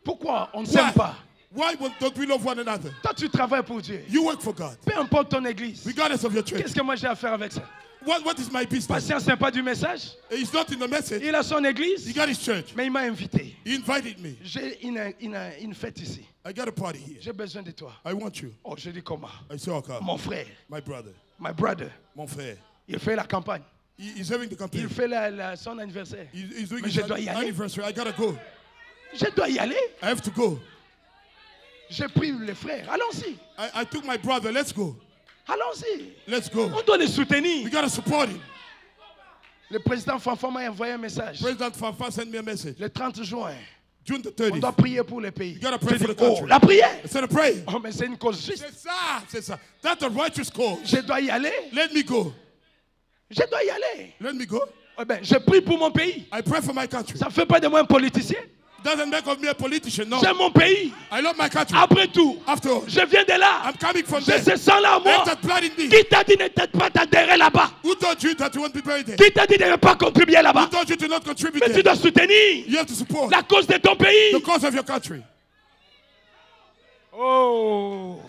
Pourquoi on ne Why? s'aime pas? Why don't we love one another? Toi, tu travailles pour Dieu. You work for God, Peu importe ton église. regardless of your church. Qu'est-ce que moi j'ai à faire avec ça? What is my business? Patience n'est pas du message. It's not in the message. Il a son He église, got his church. mais il m'a invité. He invited me. J'ai une fête ici. I got a party here. J'ai besoin de toi. I want you. Oh, je dis comment? I say, oh, come. Mon frère, My brother. my brother, Mon frère. il fait la campagne. He's having the campaign. Il fait son anniversaire. He's doing Mais his je dois y aller. anniversary. I gotta go. Je dois y aller. I have to go. J'ai pris les frères. Allons-y. I took my brother. Let's go. Allons-y. Let's go. On doit les We soutenir. gotta support him. Le président Fanfan m'a envoyé un message. President Fafa sent me a message. Le 30 juin, June the on 30th. doit prier pour le pays. You gotta pray J'ai for dit, the oh, country. la prière. Instead of praying. Oh, mais c'est une cause juste. C'est ça. That's a righteous cause. Je dois y aller. Let me go. Je dois y aller. Let me go. Eh ben, je prie pour mon pays. I pray for my country. Ça ne fait pas de moi un politicien. Doesn't make of me a politician, no. J'aime mon pays. I love my country. Après tout, After all, je viens de là. I'm coming from J'ai there. ce sang-là en moi. Let that blood in me. Qui t'a dit ne t'aide pas t'adhérer là-bas? Who told you that you won't be buried there? Qui t'a dit de ne pas contribuer Who là-bas? told you to not contribute Mais tu there? dois soutenir You have to support la cause de ton pays. the cause of your country. Oh.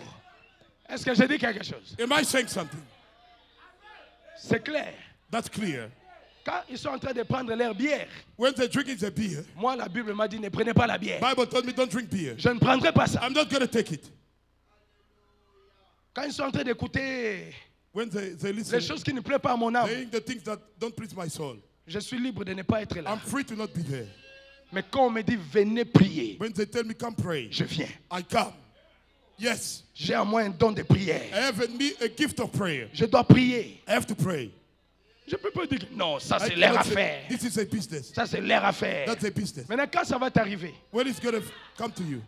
Est-ce que j'ai dit quelque chose? Am I saying something? C'est clair. That's clear. Quand ils sont en train de prendre leur bière, When they're drinking the beer, moi la Bible m'a dit ne prenez pas la bière. Bible told me don't drink beer. Je ne prendrai pas ça. I'm not going to take it. Quand ils sont en train d'écouter When they listen, les choses qui ne plaisent pas à mon âme, saying the things that don't please my soul, je suis libre de ne pas être là. I'm free to not be there. Mais quand on me dit venez prier, When they tell me come pray, je viens. I come. Yes, J'ai en moi un don de prière. I have in me a gift of prayer. Je dois prier. I have to pray. Je ne peux pas dire non, ça I c'est leur cannot say, affaire. this is a business. Ça c'est leur affaire. That's a business. Maintenant quand ça va t'arriver, When it's going to come to you,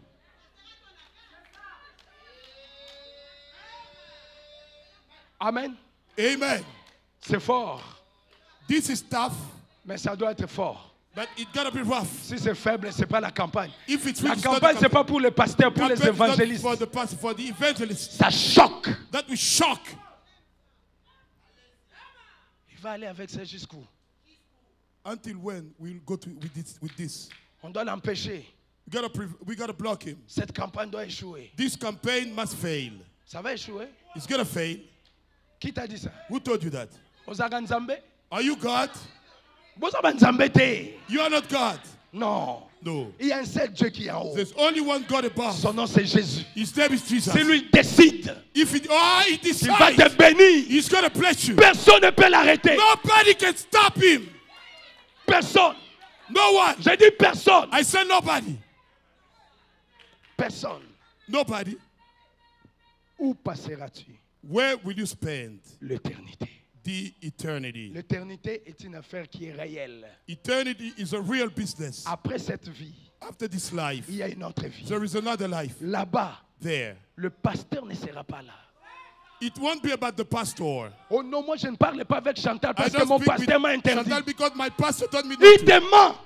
amen. amen. C'est fort, This is tough, mais ça doit être fort. but it got to be rough. Si c'est faible, c'est pas la campagne. If it's La weak, it's not campagne, the c'est pas pour les pasteurs, pour les campaign is not évangélistes. for the pastor, for the evangelists. Ça choque. That will shock. Il va aller avec ça jusqu'où? Until when we'll go to with this? On doit l'empêcher. We gotta block him. Cette campagne doit échouer. This campaign must fail. Ça va échouer? It's gonna fail. Qui t'a dit ça? Who told you that? Ozaga Nzambe? Are you God? Bozaba Nzambe te. You are not God. Non. No. Il y a un seul Dieu qui est en haut. There's only one God above. Son nom c'est Jésus. His name is Jesus. Si lui décide, If it, he il va te decides, bénir. he's gonna bless you. Personne ne peut l'arrêter. Nobody can stop him. Personne. No one. J'ai dit personne. I said nobody. Personne. Nobody. Où passeras-tu Where will you spend l'éternité? the eternity? L'éternité est une affaire qui est réelle. Eternity is a real business. Après cette vie, After this life, il y a une autre vie. there is another life Là-bas, there. le pasteur ne sera pas là. It won't be about the pastor. Oh non, moi je ne parle pas avec Chantal I parce que don't mon speak with pasteur m'a interdit. Chantal because my pastor told me Il not te to. ment.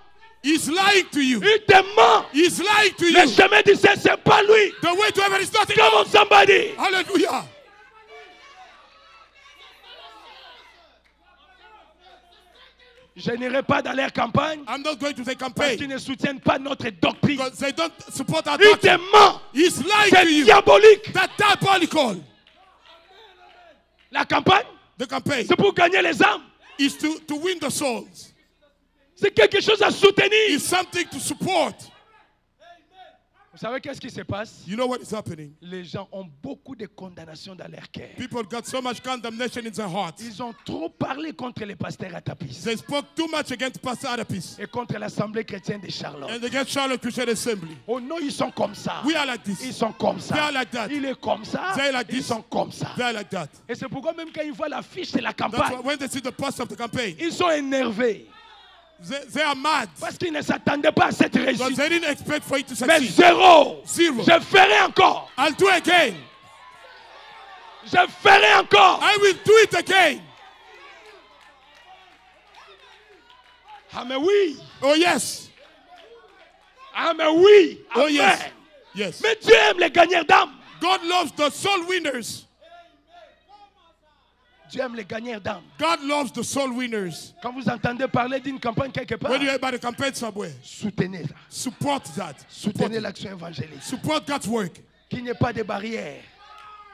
He's lying to you. Il te ment. He's lying to Le you. chemin du ciel, c'est pas lui. The way to heaven is not Come on, enough. somebody. Hallelujah. Je n'irai pas dans leur campagne I'm not going to the parce campaign qu'ils ne soutiennent pas notre doctrine. because they don't support our Il te doctrine. ment. He's lying C'est to you. diabolique. That's diabolical. La campagne, The campaign c'est pour gagner les âmes. is to win the souls. C'est quelque chose à soutenir. It's something to support. Vous savez qu'est-ce qui se passe? You know what is happening? Les gens ont beaucoup de condamnation dans leur cœur. People got so much condemnation in their hearts. Ils ont trop parlé contre les pasteurs à Tapis They spoke too much against Pastor Adapis et contre l'Assemblée chrétienne de Charlotte. and against Charlotte Christian Assembly. Oh non, ils sont comme ça. We are like Ils this. sont comme They are ça. like that. Il est comme ça. They are like Ils this. sont comme ça. They are like that. Et c'est pourquoi même quand ils voient l'affiche de la That's why campagne, when they see the post of the campaign, ils sont énervés. they are mad Parce qu'ils ne s'attendaient pas à cette because réussite. they didn't expect for it to Mais succeed. zéro. Zero. Je ferai encore. I'll do again. Je ferai encore. I will do it again. Ah mais oui. Oh yes. Ah mais oui. Oh Amen. yes. Yes. Mais Dieu aime les gagnants d'âme. God loves the soul winners. Dieu aime les gagnants d'âme. God loves the soul winners. Quand vous entendez parler d'une campagne quelque part, When you hear about the campaign somewhere, soutenez ça. support that. Soutenez l'action évangélique. Support God's work. Qu'il n'y ait pas de barrières.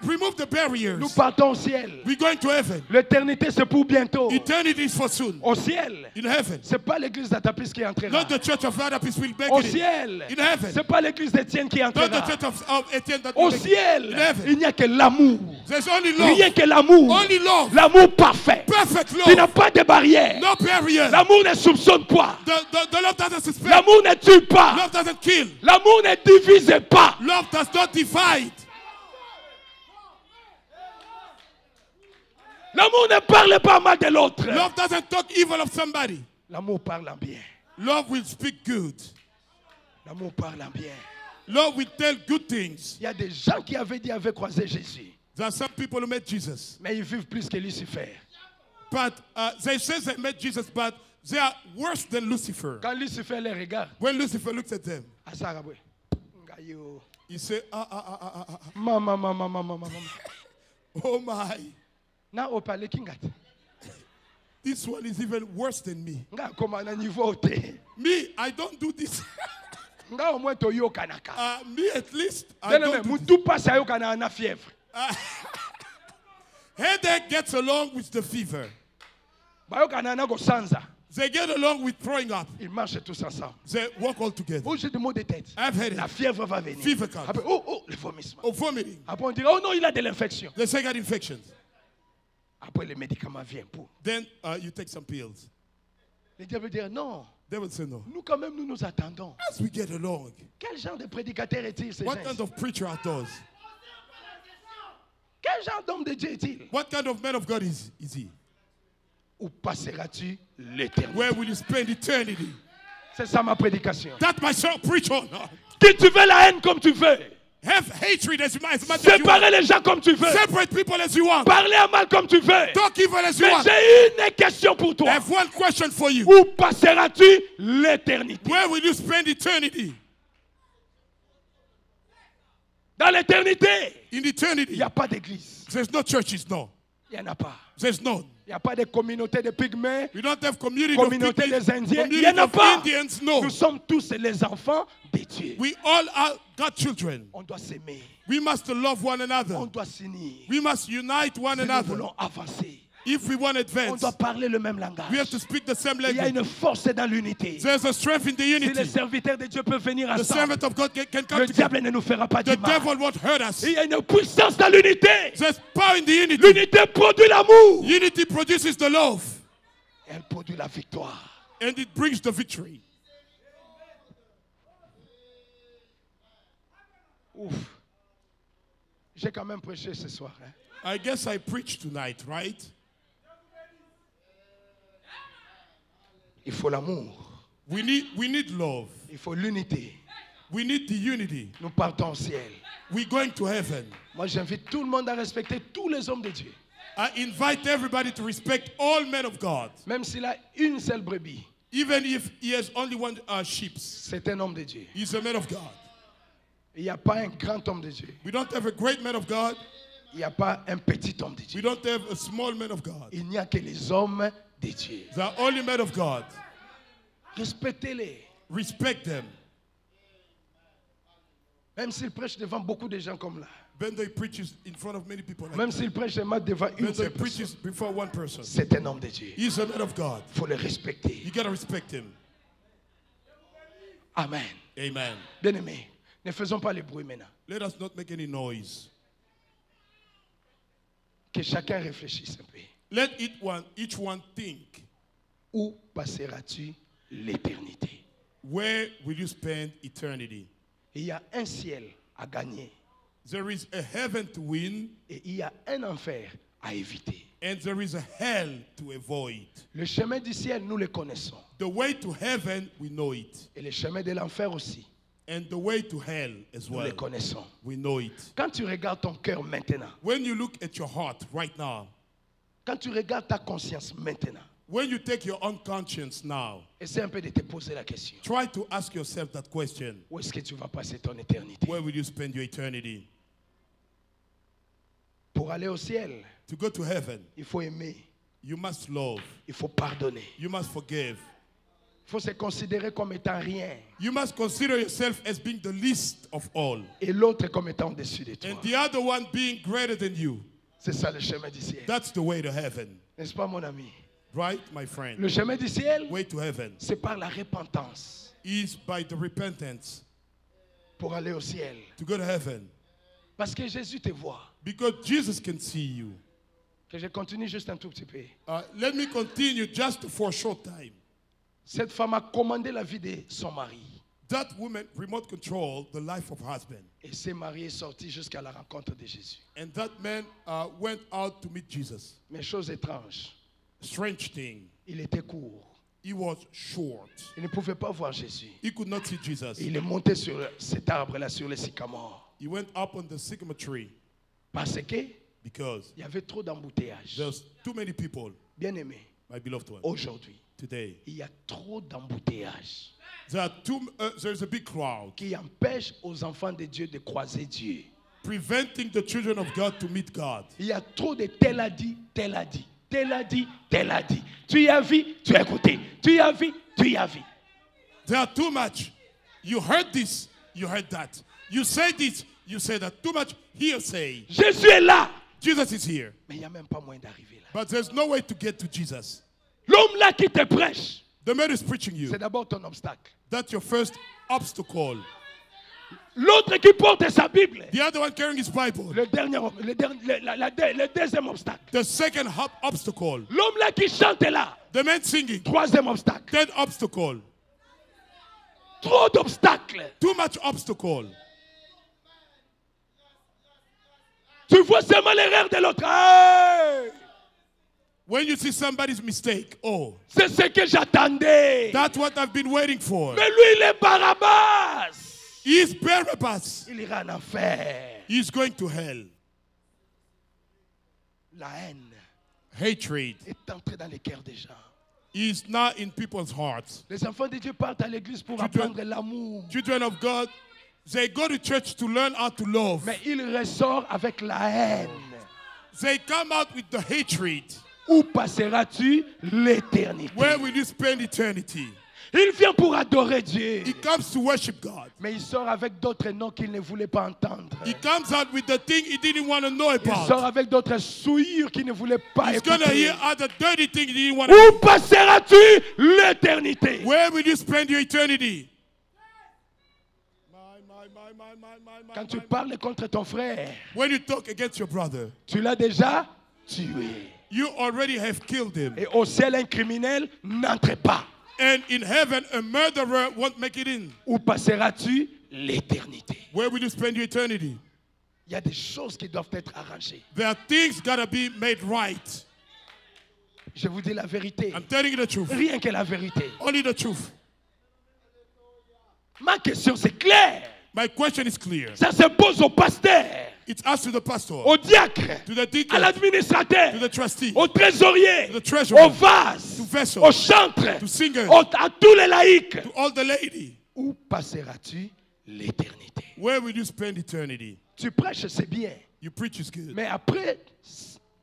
Remove the barriers. Nous partons au ciel. We're going to heaven. L'éternité, c'est pour bientôt. Eternity is for soon. Au ciel. In heaven. C'est pas l'église d'Atapis qui entrera. Not the church of Adapis will make Au it. ciel. In heaven. C'est pas l'église d'Étienne qui Not the entrera. church of Etienne that Au will make it. ciel, In heaven. il n'y a que l'amour. There's only love. Rien que l'amour. Only love. L'amour parfait. Perfect Qui n'a love. pas de barrière. No barrier. L'amour ne soupçonne pas. The love doesn't suspect. L'amour ne tue pas. Love doesn't kill. L'amour ne divise pas. Love does not divide. L'amour ne parle pas mal de l'autre. Love doesn't talk evil of somebody. L'amour parle en bien. Love will speak good. L'amour parle en bien. Love will tell good things. Il y a des gens qui avaient dit avaient croisé Jésus. There are some people who met Jesus, Mais ils vivent plus que Lucifer. but they say they met Jesus, but They are worse than Lucifer. Quand Lucifer les regarde, When Lucifer looks at them, he says, Mama. oh my, Na opale kingat. this one is even worse than me. Nga koma na niveau te. Me, I don't do this. Nga au moins to yo kanaka. Me, at least, I don't do this. Mutu pasa yo kana na fièvre. Headache gets along with the fever. Ba yo kana na go sanza. They get along with throwing up. Ils marchent tous ensemble. They walk all together. Oh, j'ai des maux de tête. I've had La it. fièvre va venir. Fever comes. Après, oh, le vomissement. Oh, vomiting. Après, on dit, oh non, il a de l'infection. They say got infections. Après, les médicaments viennent pour. Then you take some pills. Le diable dit, non. They will say no. Nous, quand même, nous nous attendons. As we get along, Quel genre de prédicateur est-il, ces what gens? kind of preacher are those? Quel genre d'homme de Dieu est-il? What kind of man of God is he? Où passeras-tu l'éternité? Where will you spend eternity? C'est ça ma prédication. That my shall preach on. Que tu veux la haine comme tu veux. Have hatred as much as you want. Séparer les gens comme tu veux. Separate people as you want. Parler à mal comme tu veux. Talk evil as you Mais want. j'ai une question pour I toi. have one question for you. Où passeras-tu l'éternité? Where will you spend eternity? Dans l'éternité, In il eternity. n'y a pas d'église. There's no churches, no. Il n'y en a pas. There's none. Il n'y a pas de communauté de pygmées, We don't have community communauté of des Indiens. Il n'y community en a of pas. Indians, no. Nous sommes tous les enfants de Dieu. We all are God children. On doit s'aimer. We must love one On another. doit s'unir. We must unite one Si nous another. voulons avancer, If we want to on advance, doit parler le même we have langage. to speak the same Il y a language. une force dans l'unité. Si There's a strength in the les unity. serviteurs de Dieu peuvent venir The ensemble, servant of God can come le together. diable ne nous fera pas The du mal. devil won't hurt us. Il y a une puissance dans l'unité. There's power in the unity. L'unité produit l'amour. Unity produces the love, Elle produit la victoire. and it brings the victory. Ouf. J'ai quand même prêché ce soir. Hein. I guess I preached tonight, right? Il faut l'amour. We need love. Il faut l'unité. We need the unity. Nous partons au ciel. We're going to heaven. Moi, j'invite tout le monde à respecter tous les hommes de Dieu. I invite everybody to respect all men of God, Même s'il a une seule brebis, even if he has only one sheep. c'est un homme de Dieu. He's a man of God. Il n'y a pas un grand homme de Dieu. We don't have a great man of God. Il n'y a pas un petit homme de We Dieu. don't have a small man of God. Il n'y a que les hommes de Dieu. They are only men of God. Respectez-les. Respect them. Même s'il prêche devant beaucoup de gens comme là. When they preaches in front of many people, like Même that. s'il prêche seulement devant une When they seule personne. preaches before one person, C'est un homme de Dieu. he's a man of God. Il faut le respecter. You gotta respect him. Amen. Amen. Bien-aimés, ne faisons pas le bruit maintenant. Let us not make any noise. Que chacun réfléchisse un peu. Let each one think. Où passeras-tu l'éternité? Where will you spend eternity? Il y a un ciel à gagner There is a heaven to win, et il y a un enfer à éviter. and there is a hell to avoid. Le chemin du ciel, nous le connaissons. The way to heaven, we know it. Et le chemin de l'enfer aussi, And the way to hell as nous well, le connaissons. we know it. Quand tu regardes ton cœur maintenant, When you look at your heart right now, quand tu regardes ta conscience maintenant, when you take your own conscience now, essaie un peu de te poser la question. try to ask yourself that question. Où est-ce que tu vas passer ton éternité? Where will you spend your eternity? Pour aller au ciel, To go to heaven, il faut aimer, you must love, il faut pardonner. you must forgive. Il faut se considérer comme étant rien You must consider yourself as being the least of all, et l'autre comme étant au-dessus de toi. and the other one being greater than you. C'est ça le chemin du ciel. That's the way to heaven. N'est-ce pas, mon ami? Right, my friend? Le chemin du ciel, Way to heaven c'est par la repentance is by the repentance pour aller au ciel. to go to heaven. Parce que Jésus te voit. Because Jesus can see you. Que je continue juste un tout petit peu. Let me continue just for a short time. Cette femme a commandé la vie de son mari. That woman remote controlled the life of her husband. Et ce mari est sorti jusqu'à la rencontre de Jésus. And that man went out to meet Jesus. Mais chose étrange, Strange thing. il était court. He was short. Il ne pouvait pas voir Jésus. He could not see Jesus. Et il est monté sur cet arbre-là, sur le sycamore. He went up on the sycamore tree Parce qu'il because y avait trop d'embouteillage. there's too many people. Bien aimé, My beloved one, aujourd'hui, today, il y a trop d'embouteillages there's a big crowd qui empêchent aux enfants de Dieu de croiser Dieu. preventing the children of God to meet God. Il y a trop de tel a dit, tel a dit, tel a dit, tel a dit. Tu y as vu, tu as écouté. Tu y as vu, tu y as vu. There are too much. You heard this, you heard that. You say this, you say that. Too much hearsay. Jésus est là. Jesus is here. Mais il n'y a même pas moyen d'arriver là. But there's no way to get to Jesus. L'homme là qui te prêche, The man is preaching you. c'est d'abord ton obstacle. That's your first obstacle. L'autre qui porte sa Bible, The other one carrying his Bible. le deuxième obstacle. The second obstacle. L'homme là qui chante là, The man singing. troisième obstacle. Third obstacle. Trop d'obstacles. Too much obstacle. Tu vois seulement l'erreur de l'autre. Hey! When you see somebody's mistake, oh, C'est ce que j'attendais. that's what I've been waiting for. Mais lui, il est Barabbas. He's Barabbas. Il ira en enfer. He's going to hell. La haine Hatred est entrée dans les cœurs des gens. is not in people's hearts. Les enfants de Dieu partent à l'église pour apprendre l'amour. Children of God, they go to church to learn how to love. Mais ils ressortent avec la haine. They come out with the hatred. Où passeras-tu l'éternité? Where will you spend eternity? Il vient pour adorer Dieu. He comes to worship God. Mais il sort avec d'autres noms qu'il ne voulait pas entendre. He comes out with the thing he didn't want to know Il sort about. avec d'autres souillures qu'il ne voulait pas He's going to écouter. hear other dirty things he didn't want to Où passeras-tu l'éternité? Where will you spend your eternity? Quand tu parles contre ton frère, When you talk against your brother, tu l'as déjà tué. you already have killed him. Et au ciel, un criminel n'entre pas. And in heaven, a murderer won't make it in. Où passeras-tu l'éternité? Where will you spend your eternity? Il y a des choses qui doivent être arrangées. There are things gotta be made right. Je vous dis la vérité. I'm telling you the truth. Rien que la vérité. Only the truth. Ma question, c'est clair. My question is clear. Ça se pose au pasteur, It's asked to the pastor, au diacre, to the à deacon, l'administrateur, to the trustee, au trésorier, to the treasurer, au vase, to vessel, au chantre, to singer, à tous les laïcs. to all the lady. Où passeras-tu l'éternité? Where will you spend eternity? Tu prêches, c'est bien. You preach is good. Mais après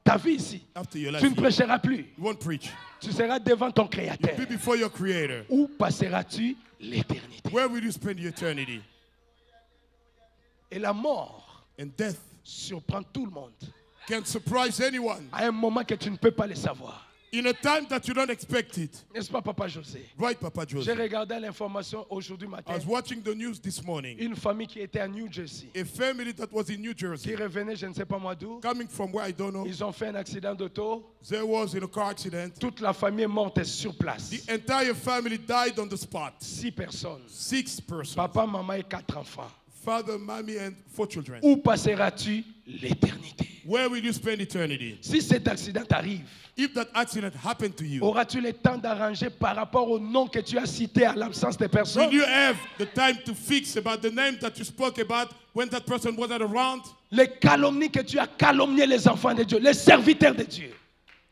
ta vie ici, After your life, tu ne prêcheras plus. you won't preach. Tu seras devant ton Créateur. Be before your Creator. Où passeras-tu l'éternité? Where will you spend your eternity? Et la mort And death surprend tout le monde. can surprise anyone À un moment que tu ne peux pas le savoir. in a time that you don't expect it. N'est-ce pas, Papa José? Right, Papa J'ai Joseph? regardé l'information aujourd'hui I matin. was watching the news this morning. Une famille qui était à New Jersey, A family that was in New qui Jersey, revenait, je ne sais pas moi d'où. coming from where I don't know, Ils ont fait un accident d'auto. there was in a car accident. Toute la famille est morte sur place. The entire family died on the spot. 6 personnes. 6 persons. Papa, maman et 4 enfants. Father, mommy, and 4 children. Où passeras-tu l'éternité? Where will you spend eternity? Si cet accident arrive, If that accident happened to you, auras-tu le temps d'arranger par rapport au nom que tu as cité à l'absence des will personnes? you have the time to fix about the name that you spoke about when that person wasn't around? Les calomnies que tu as calomnié les enfants de Dieu, les serviteurs de Dieu.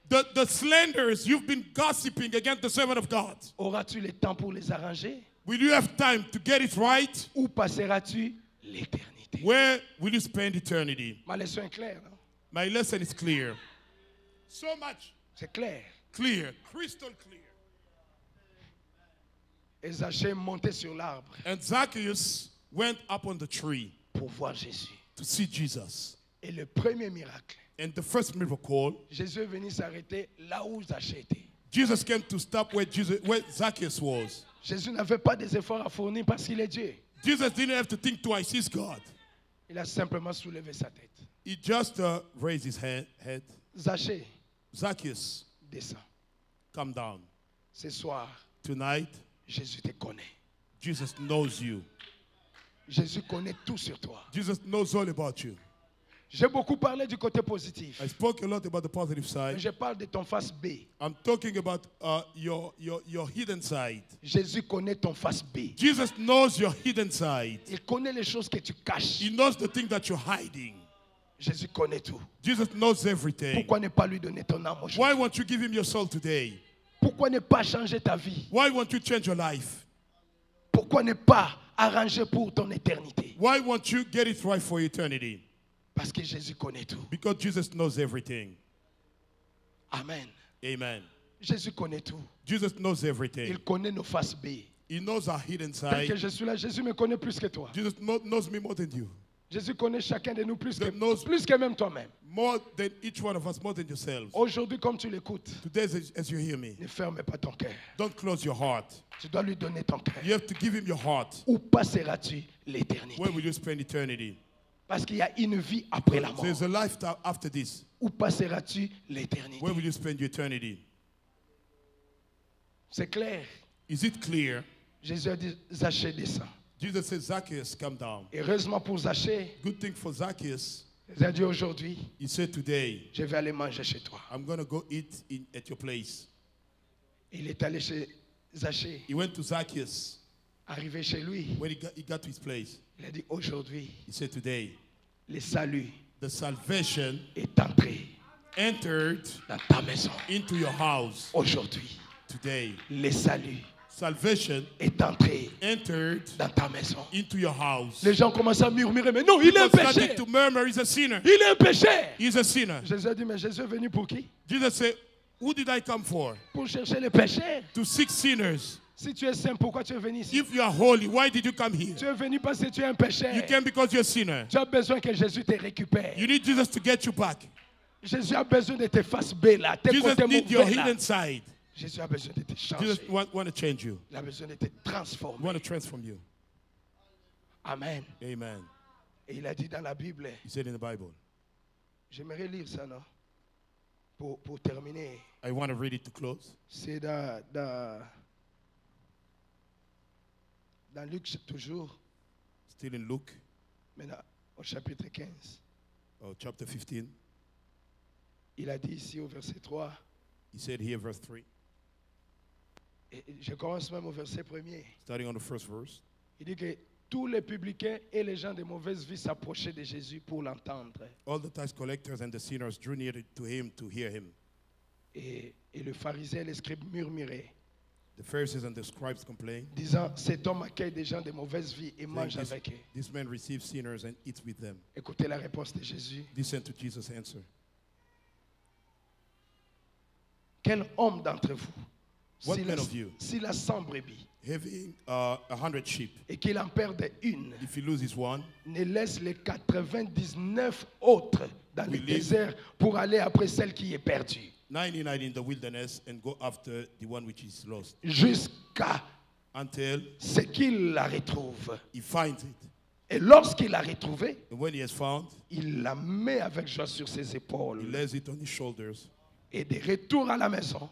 The slanders you've been gossiping against the servant of God. Auras-tu le temps pour les arranger? Will you have time to get it right? Où passeras-tu l'éternité? Where will you spend eternity? Ma leçon est claire, non? My lesson is clear. So much C'est clair. clear, crystal clear. Et Zachée est monté sur l'arbre And Zacchaeus went up on the tree pour voir Jésus. to see Jesus. Et le premier miracle, And the first miracle, Jésus est venu s'arrêter là où Zachée était. Jesus came to stop where Zacchaeus was. Jésus n'avait pas des efforts à fournir parce qu'il est Dieu. Jesus didn't have to think twice. He's God. Il a simplement soulevé sa tête. He just raised his head. Zachée, Zacchaeus, descends. come down. Ce soir, Tonight, Jésus te connaît. Jesus knows you. Jésus connaît tout sur toi. Jesus knows all about you. J'ai beaucoup parlé du côté positif. I spoke a lot about the positive Mais side. je parle de ton face B. I'm talking about your hidden side. Jésus connaît ton face B. Jesus knows your hidden side. Il connaît les choses que tu caches. He knows the thing that you're hiding. Jésus connaît tout. Jesus knows everything. Pourquoi ne pas lui donner ton âme aujourd'hui? Why won't you give him your soul today? Pourquoi ne pas changer ta vie? Why won't you change your life? Pourquoi ne pas arranger pour ton éternité? Why won't you get it right for eternity? Parce que Jésus connaît tout. Because Jesus knows everything. Amen. Amen. Jésus connaît tout. Jesus knows everything. Il connaît nos faces B. He knows our hidden Tel que side. je suis là, Jésus me connaît plus que toi. Jesus knows me more than you. Jésus connaît chacun de nous plus That knows- plus que même toi-même. More than each one of us, more than yourselves. Aujourd'hui, comme tu l'écoutes, Today, as you hear me, ne ferme pas ton cœur. don't close your heart. Tu dois lui donner ton cœur. You have to give him your heart. Où passeras-tu l'éternité? Where will you spend eternity? Parce qu'il y a une vie après la mort. There's a life after this. Où passeras-tu l'éternité? Where will you spend your eternity? C'est clair. Is it clear? Jésus a dit, Zachée, descends. Jesus said, Zacchaeus, come down. Heureusement pour Zachée, Good thing for Zacchaeus. il a dit aujourd'hui, He said, today, je vais aller manger chez toi. I'm going to go eat at your place. Il est allé chez Zachée. He went to Zacchaeus. Arrivé chez lui, When he got to his place, il a dit, aujourd'hui, he said, today, le salut the salvation est entré entered dans ta maison. into your house. Aujourd'hui, Today, le salut salvation est entré entered dans ta maison. into your house. Les gens commencent à murmurer, mais non, il est un People péché. started to murmur, he's a sinner. Il est un péché. He's a sinner. Jésus a dit, mais Jésus est venu pour qui? Jesus said, who did I come for? Pour chercher les péchés. To seek sinners. Si tu es saint, pourquoi tu es venu ici? If you are holy, why did you come here? Tu es venu parce que tu es un péché. You came because you're a sinner. Tu as besoin que Jésus te récupère. You need Jesus to get you back. Jésus a besoin de tes faces B là, tes Jesus côtés needs your mauvais là. hidden side. Jésus a besoin de te Jesus changer. want to change you. Il a besoin de te transformer. Want to transform you. Amen. Amen. Et il a dit dans la Bible, He said in the Bible. j'aimerais lire ça, non? Pour terminer, I want to read it to close. c'est dans Luc toujours, Still in Luke, maintenant au chapitre 15. chapter 15. Il a dit ici au verset 3, He said here, verse 3, et je commence même au verset 1er. starting on the first verse. Il dit que tous les publicains et les gens de mauvaise vie s'approchaient de Jésus pour l'entendre. All the tax collectors and the sinners drew near to him to hear him. Et le pharisien et les scribes murmuraient, The Pharisees and the scribes complained, disant, cet homme accueille des gens de mauvaise vie et saying, mange avec eux. this man receives sinners and eats with them. Écoutez la réponse de Jésus. Listen to Jesus' answer. Quel homme d'entre vous, What man of you? s'il a 100 brebis Having 100 sheep, et qu'il en perde une, if he loses one, ne laisse les 99 autres dans le We leave- désert pour aller après celle qui est perdue, 99 in the wilderness and go after the one which is lost jusqu'à until ce qu'il la retrouve. he finds it. Et lorsqu'il l'a retrouvée, And when he has found, il la met avec joie sur ses he épaules. lays it on his shoulders, Et de retour à la maison,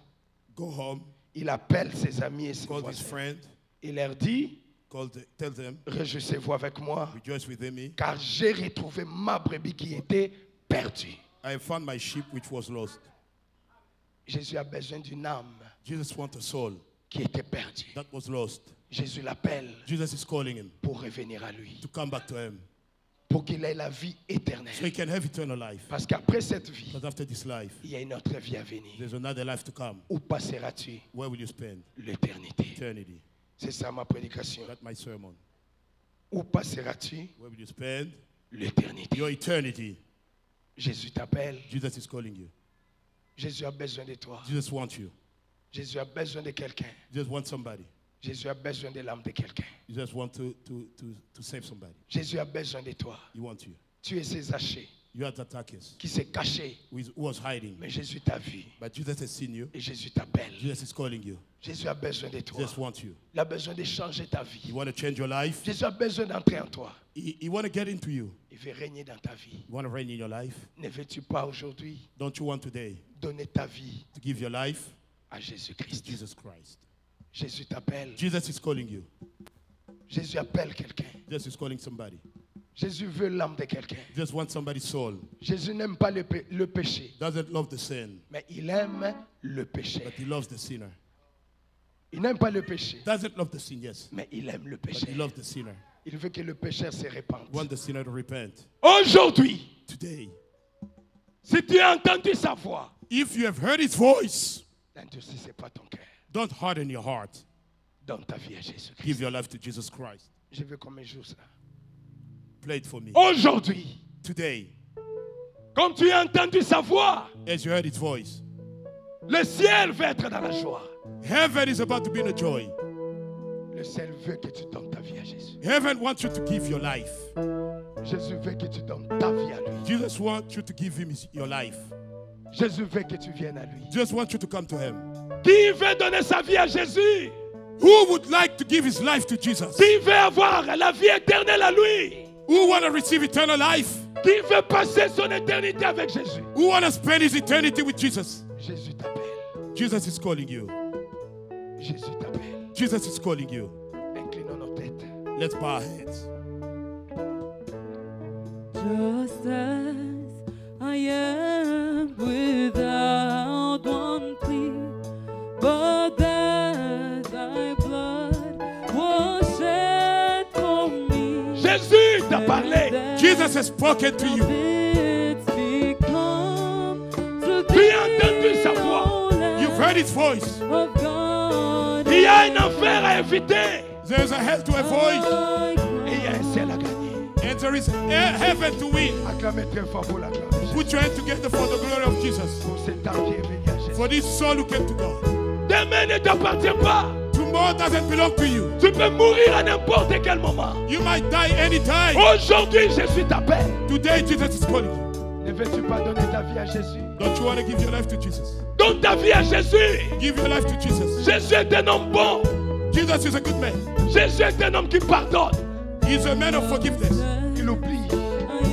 go home, il appelle ses amis et ses call his voisins. friend, Il leur dit, tell them, réjouissez-vous avec moi, rejoice with me, car j'ai retrouvé ma brebis qui était perdue. I have found my sheep which was lost. Jésus a besoin d'une âme Jesus wants a soul qui était perdue. that was lost. Jésus l'appelle Jesus is calling him pour revenir à lui, to come back to him pour qu'il ait la vie so éternelle. he can have eternal life. Parce qu'après cette vie, But after this life, il y a une autre vie à venir. there's another life to come. Où passeras-tu Where will you spend l'éternité? eternity? C'est ça ma prédication. That's my sermon. Où passeras-tu Where will you spend l'éternité? your eternity? Jésus t'appelle. Jesus is calling you. Jésus a besoin de toi. Jesus wants you. Jésus a besoin de quelqu'un. Jesus wants somebody. Jésus a besoin de l'âme de quelqu'un. You just want to save somebody. Jésus a besoin de toi. He wants you. Tu es Zachée You are the Zacchaeus qui s'est caché, who was hiding. mais Jésus t'a vu But Jesus has seen you. et Jésus t'appelle. Jesus is calling you. Jésus a besoin de toi. Jesus wants you. Il a besoin de changer ta vie. You want to change your life? Jésus a besoin d'entrer en toi. He want to get into you. Il veut régner dans ta vie. You want to reign in your life? Ne veux-tu pas aujourd'hui Don't you want today donner ta vie to give your life à to Jésus-Christ? Jesus Christ? Jésus t'appelle. Jesus is calling you. Jésus appelle quelqu'un. Jesus is calling somebody. Jésus veut l'âme de quelqu'un. Just want somebody's soul. Jésus n'aime pas le péché, Doesn't love the sin, mais il aime le péché. but he loves the sinner. Il n'aime pas le péché, Doesn't love the sin, yes, mais il aime le but péché. he loves the sinner. Il veut que le pécheur se répande. Want the sinner to repent. Aujourd'hui, Today, si tu as entendu sa voix, if you have heard his voice, n'endurcissez pas ton cœur. Don't harden your heart. Donne ta vie à Jésus-Christ. Give your life to Jesus Christ. Je veux qu'on me joue ça. Play it for me. Aujourd'hui, Today, comme tu as entendu sa voix, as you heard his voice, le ciel va être dans la joie. heaven is about to be in a joy. Le ciel veut que tu donnes ta vie à Jésus. Heaven wants you to give your life. Jésus veut que tu donnes ta vie à lui. Jesus wants you to give him your life. Jésus veut que tu viennes à lui. Jesus wants you to come to him. Qui veut donner sa vie à Jésus? Who would like to give his life to Jesus? Qui veut avoir la vie éternelle à lui? Who want to receive eternal life? Qui veut passer son éternité avec Jésus? Who want to spend his eternity with Jesus? Jésus t'appelle. Jesus is calling you. Jésus t'appelle. Jesus is calling you. Inclinons nos têtes. Let's bow our heads. Just as I am without one plea, but that thy blood was shed for me. Jésus t'a parlé. Jesus has spoken to you. Tu as entendu sa voix. You've heard his voice. Il y a un enfer à éviter. There's a hell to avoid. Et il y a un ciel à gagner. And there is heaven to win. Acclamez très fort pour la gloire. Put your hand together for the glory of Jesus. Pour cet âme qui est venu à Jésus. For this soul who came to God. Demain ne t'appartient pas. Tomorrow doesn't belong to you. Tu peux mourir à n'importe quel moment. You might die anytime. Aujourd'hui, Jésus t'appelle. Today, Jesus is calling you. Ne veux-tu pas donner ta vie à Jésus? Don't you want to give your life to Jesus? Donne ta vie à Jésus. Give your life to Jesus. Jésus est un homme bon. Jesus is a good man. Jésus est un homme qui pardonne. He's a man of forgiveness. Il oublie.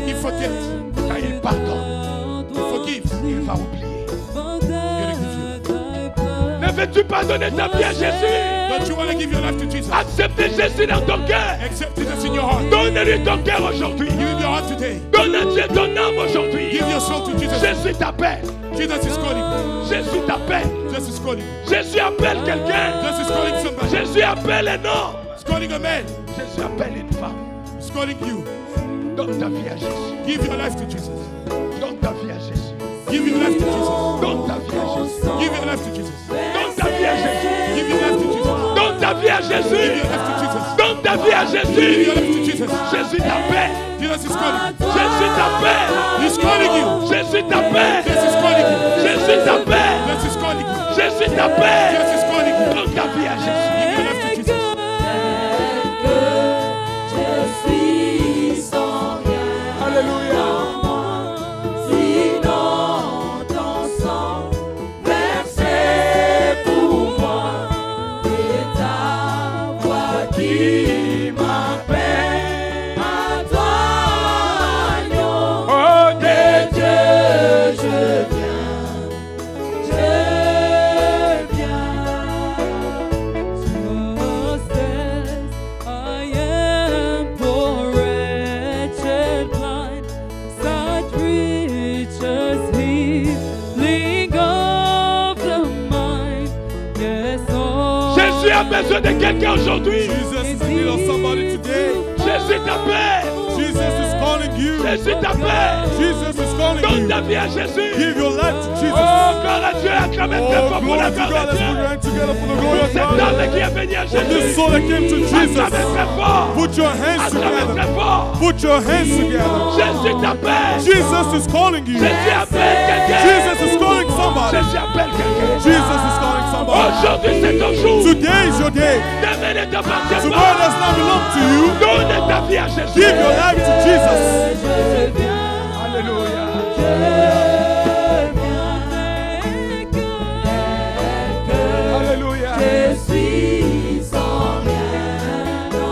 He forgets. Quand il pardonne, He forgives. il va oublier. He'll give you. Ne veux-tu pas donner ta vie à Jésus? Don't you want to give your life to Jesus? Acceptez Jésus dans ton cœur. Accept Jesus in your heart. Donne-lui ton cœur aujourd'hui. Give him your heart today. Donne à Dieu ton âme aujourd'hui. Give your soul to Jesus. Jésus t'appelle. Jesus is calling you. Jésus t'appelle. Jesus is calling you. Jésus appelle quelqu'un. Jesus is calling somebody. Jésus appelle un homme. He's calling a man. Jésus appelle une femme. He's calling you. Donne ta vie à Jésus. Give your life to Jesus. Donne ta vie à Jésus. Give your life to Jesus. Donne ta vie à Jésus. Give your life to Jesus. Donne ta vie à Jésus. Give your life to Jesus. Donne ta vie à Jésus. Give your life to Jesus. Donne ta vie à Give Jésus. your life to Jesus. Jésus t'appelle. Jesus is calling. Jésus t'appelle. He's calling you. Jésus t'appelle. Jesus is calling you. Jésus t'appelle. Jesus is calling you. Jésus t'appelle. Jesus is calling you. Donne ta vie à Jésus. Give your life to Jesus. Alléluia. Jésus a besoin de quelqu'un aujourd'hui. Jesus is in need of somebody today. Jésus t'appelle. Jesus is calling you. Jésus t'appelle. Jesus is calling Donne you. ta vie à Jésus. Give your life to Jesus. Oh, gloire à Dieu, acclamez très Oh, fort pour la glory to gloire God. de Let's put your Dieu. hands together for the glory Pour of cet God. homme qui est venu à For this Jésus. soul that came to Acclamez Jesus. très fort. Put your hands Acclamez together. très fort. Put your hands together. Jésus t'appelle. Jesus is calling you. Jésus appelle quelqu'un. Jesus is calling somebody. Jésus appelle quelqu'un. Jesus is calling somebody. Aujourd'hui c'est ton jour. Today is your day. Demain ne t'appartient Tomorrow pas. does not belong to you. Donne ta vie à Jésus. Give your life to Jesus. Alléluia. Alléluia.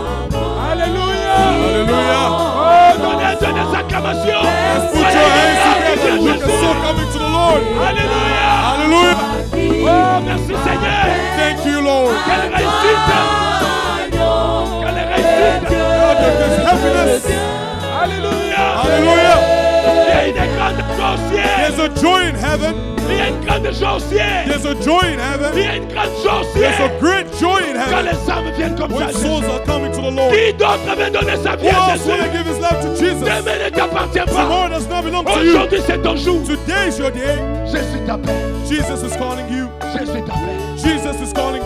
Alléluia. Hallelujah. Oh, donnez à Dieu des acclamations. Put your hands together. Look at soul coming to the Lord. Alléluia. Hallelujah. Oh, merci Seigneur. Thank you, Lord. Quelle réussite. Quelle réussite. God, there's happiness. Alléluia. Hallelujah. Il y a une grande joie au ciel. There's a joy in heaven. Il y a une grande joie au ciel. There's a joy in Il y heaven. a une grande joie au There's a ciel. great joy in Quand heaven. les âmes viennent comme ça. When souls are coming to the Lord. Qui d'autre veut donner sa vie Who à else want to Jésus? give his life to Jesus? Demain ne t'appartient pas. Tomorrow does not belong to you. Aujourd'hui c'est ton jour. Today is your day. Jésus t'appelle. Jesus is calling you. Jésus t'appelle. Jesus is calling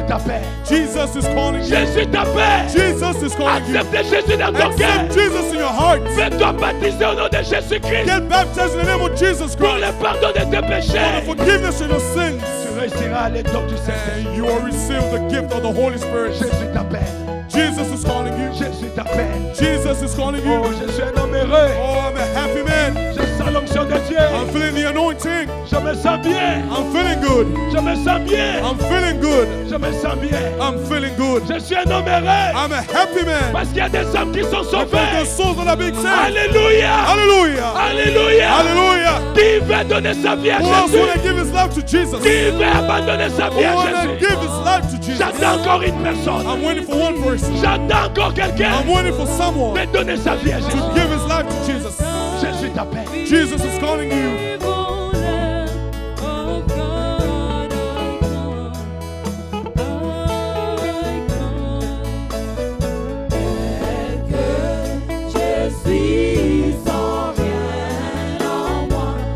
t'appelle. Jesus is calling you. Jésus t'appelle. Jesus is calling you. Accepte Jésus dans ton cœur. Accept Jesus in your heart. Fais-toi baptiser au nom de Jésus-Christ Get baptized in the name of Jesus pour Christ. le pardon de tes For péchés. the forgiveness of your sins. Tu réussiras les dons du Saint-Esprit. And you will receive the gift of the Holy Spirit. Jésus t'appelle. Jesus is calling you. Jésus t'appelle. Jesus is calling you. Oh, je suis un homme heureux. Oh, I'm a happy man. Je sens l'onction de Dieu. I'm feeling the anointing. Je me sens bien. I'm feeling good. Je me sens bien. I'm feeling good. Je me sens bien. I'm feeling good. Je suis un homme heureux. I'm a happy man. Parce qu'il y a des hommes qui sont Because the sauvés. souls that are being saved. Alléluia. Hallelujah. Alléluia. Hallelujah. Qui veut donner sa vie à Who else want to Jésus? give his life to Jesus? Qui veut abandonner sa Who vie à want to Jésus? give his life to Jesus? J'attends encore une personne. I'm waiting for one person. J'attends encore quelqu'un. I'm waiting for someone Mais donner sa vie à Jésus. to give his life to Jesus. Jésus t'appelle. Jesus is calling you.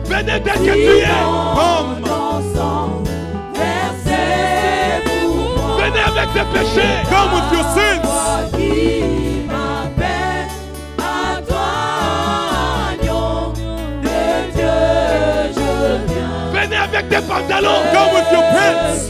Venez tel que tu es. Come. Venez avec tes péchés. Come with your sins. Venez avec tes pantalons. Come with your pants.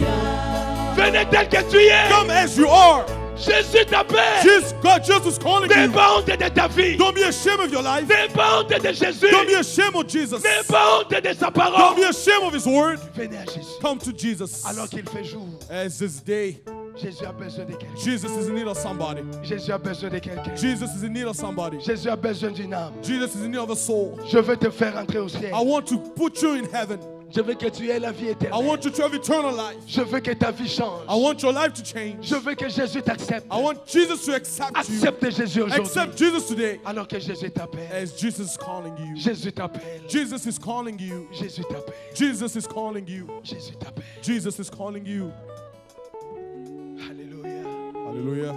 Venez tel que tu es. Come as you are. Jésus t'appelle. Jesus is calling N'aie you. pas honte de ta vie. Don't be ashamed of your life. N'aie pas honte de Jésus. Don't be ashamed of Jesus. N'aie pas honte de sa Don't parole. be ashamed of his word. Venez à Jésus. Come to Jesus. Alors qu'il fait jour, As this day, Jésus a besoin de quelqu'un. Jesus is in need of somebody. Jésus a besoin de quelqu'un. Jesus is in need of somebody. Jésus a besoin d'une âme. Jesus is in need of a soul. Je veux te faire entrer au ciel. I want to put you in heaven. Je veux que tu aies la vie I éternelle. want you to have eternal life. Je veux que ta vie change. I want your life to change. Je veux que Jésus t'accepte. I want Jesus to accept you. Accepte Jésus aujourd'hui. Accept Jesus today. Alors que Jésus t'appelle. As Jesus is calling you. Jésus t'appelle. Jesus is calling you. Jésus t'appelle. Jesus is calling you. Jésus t'appelle. Jesus is calling you. Alléluia. Hallelujah.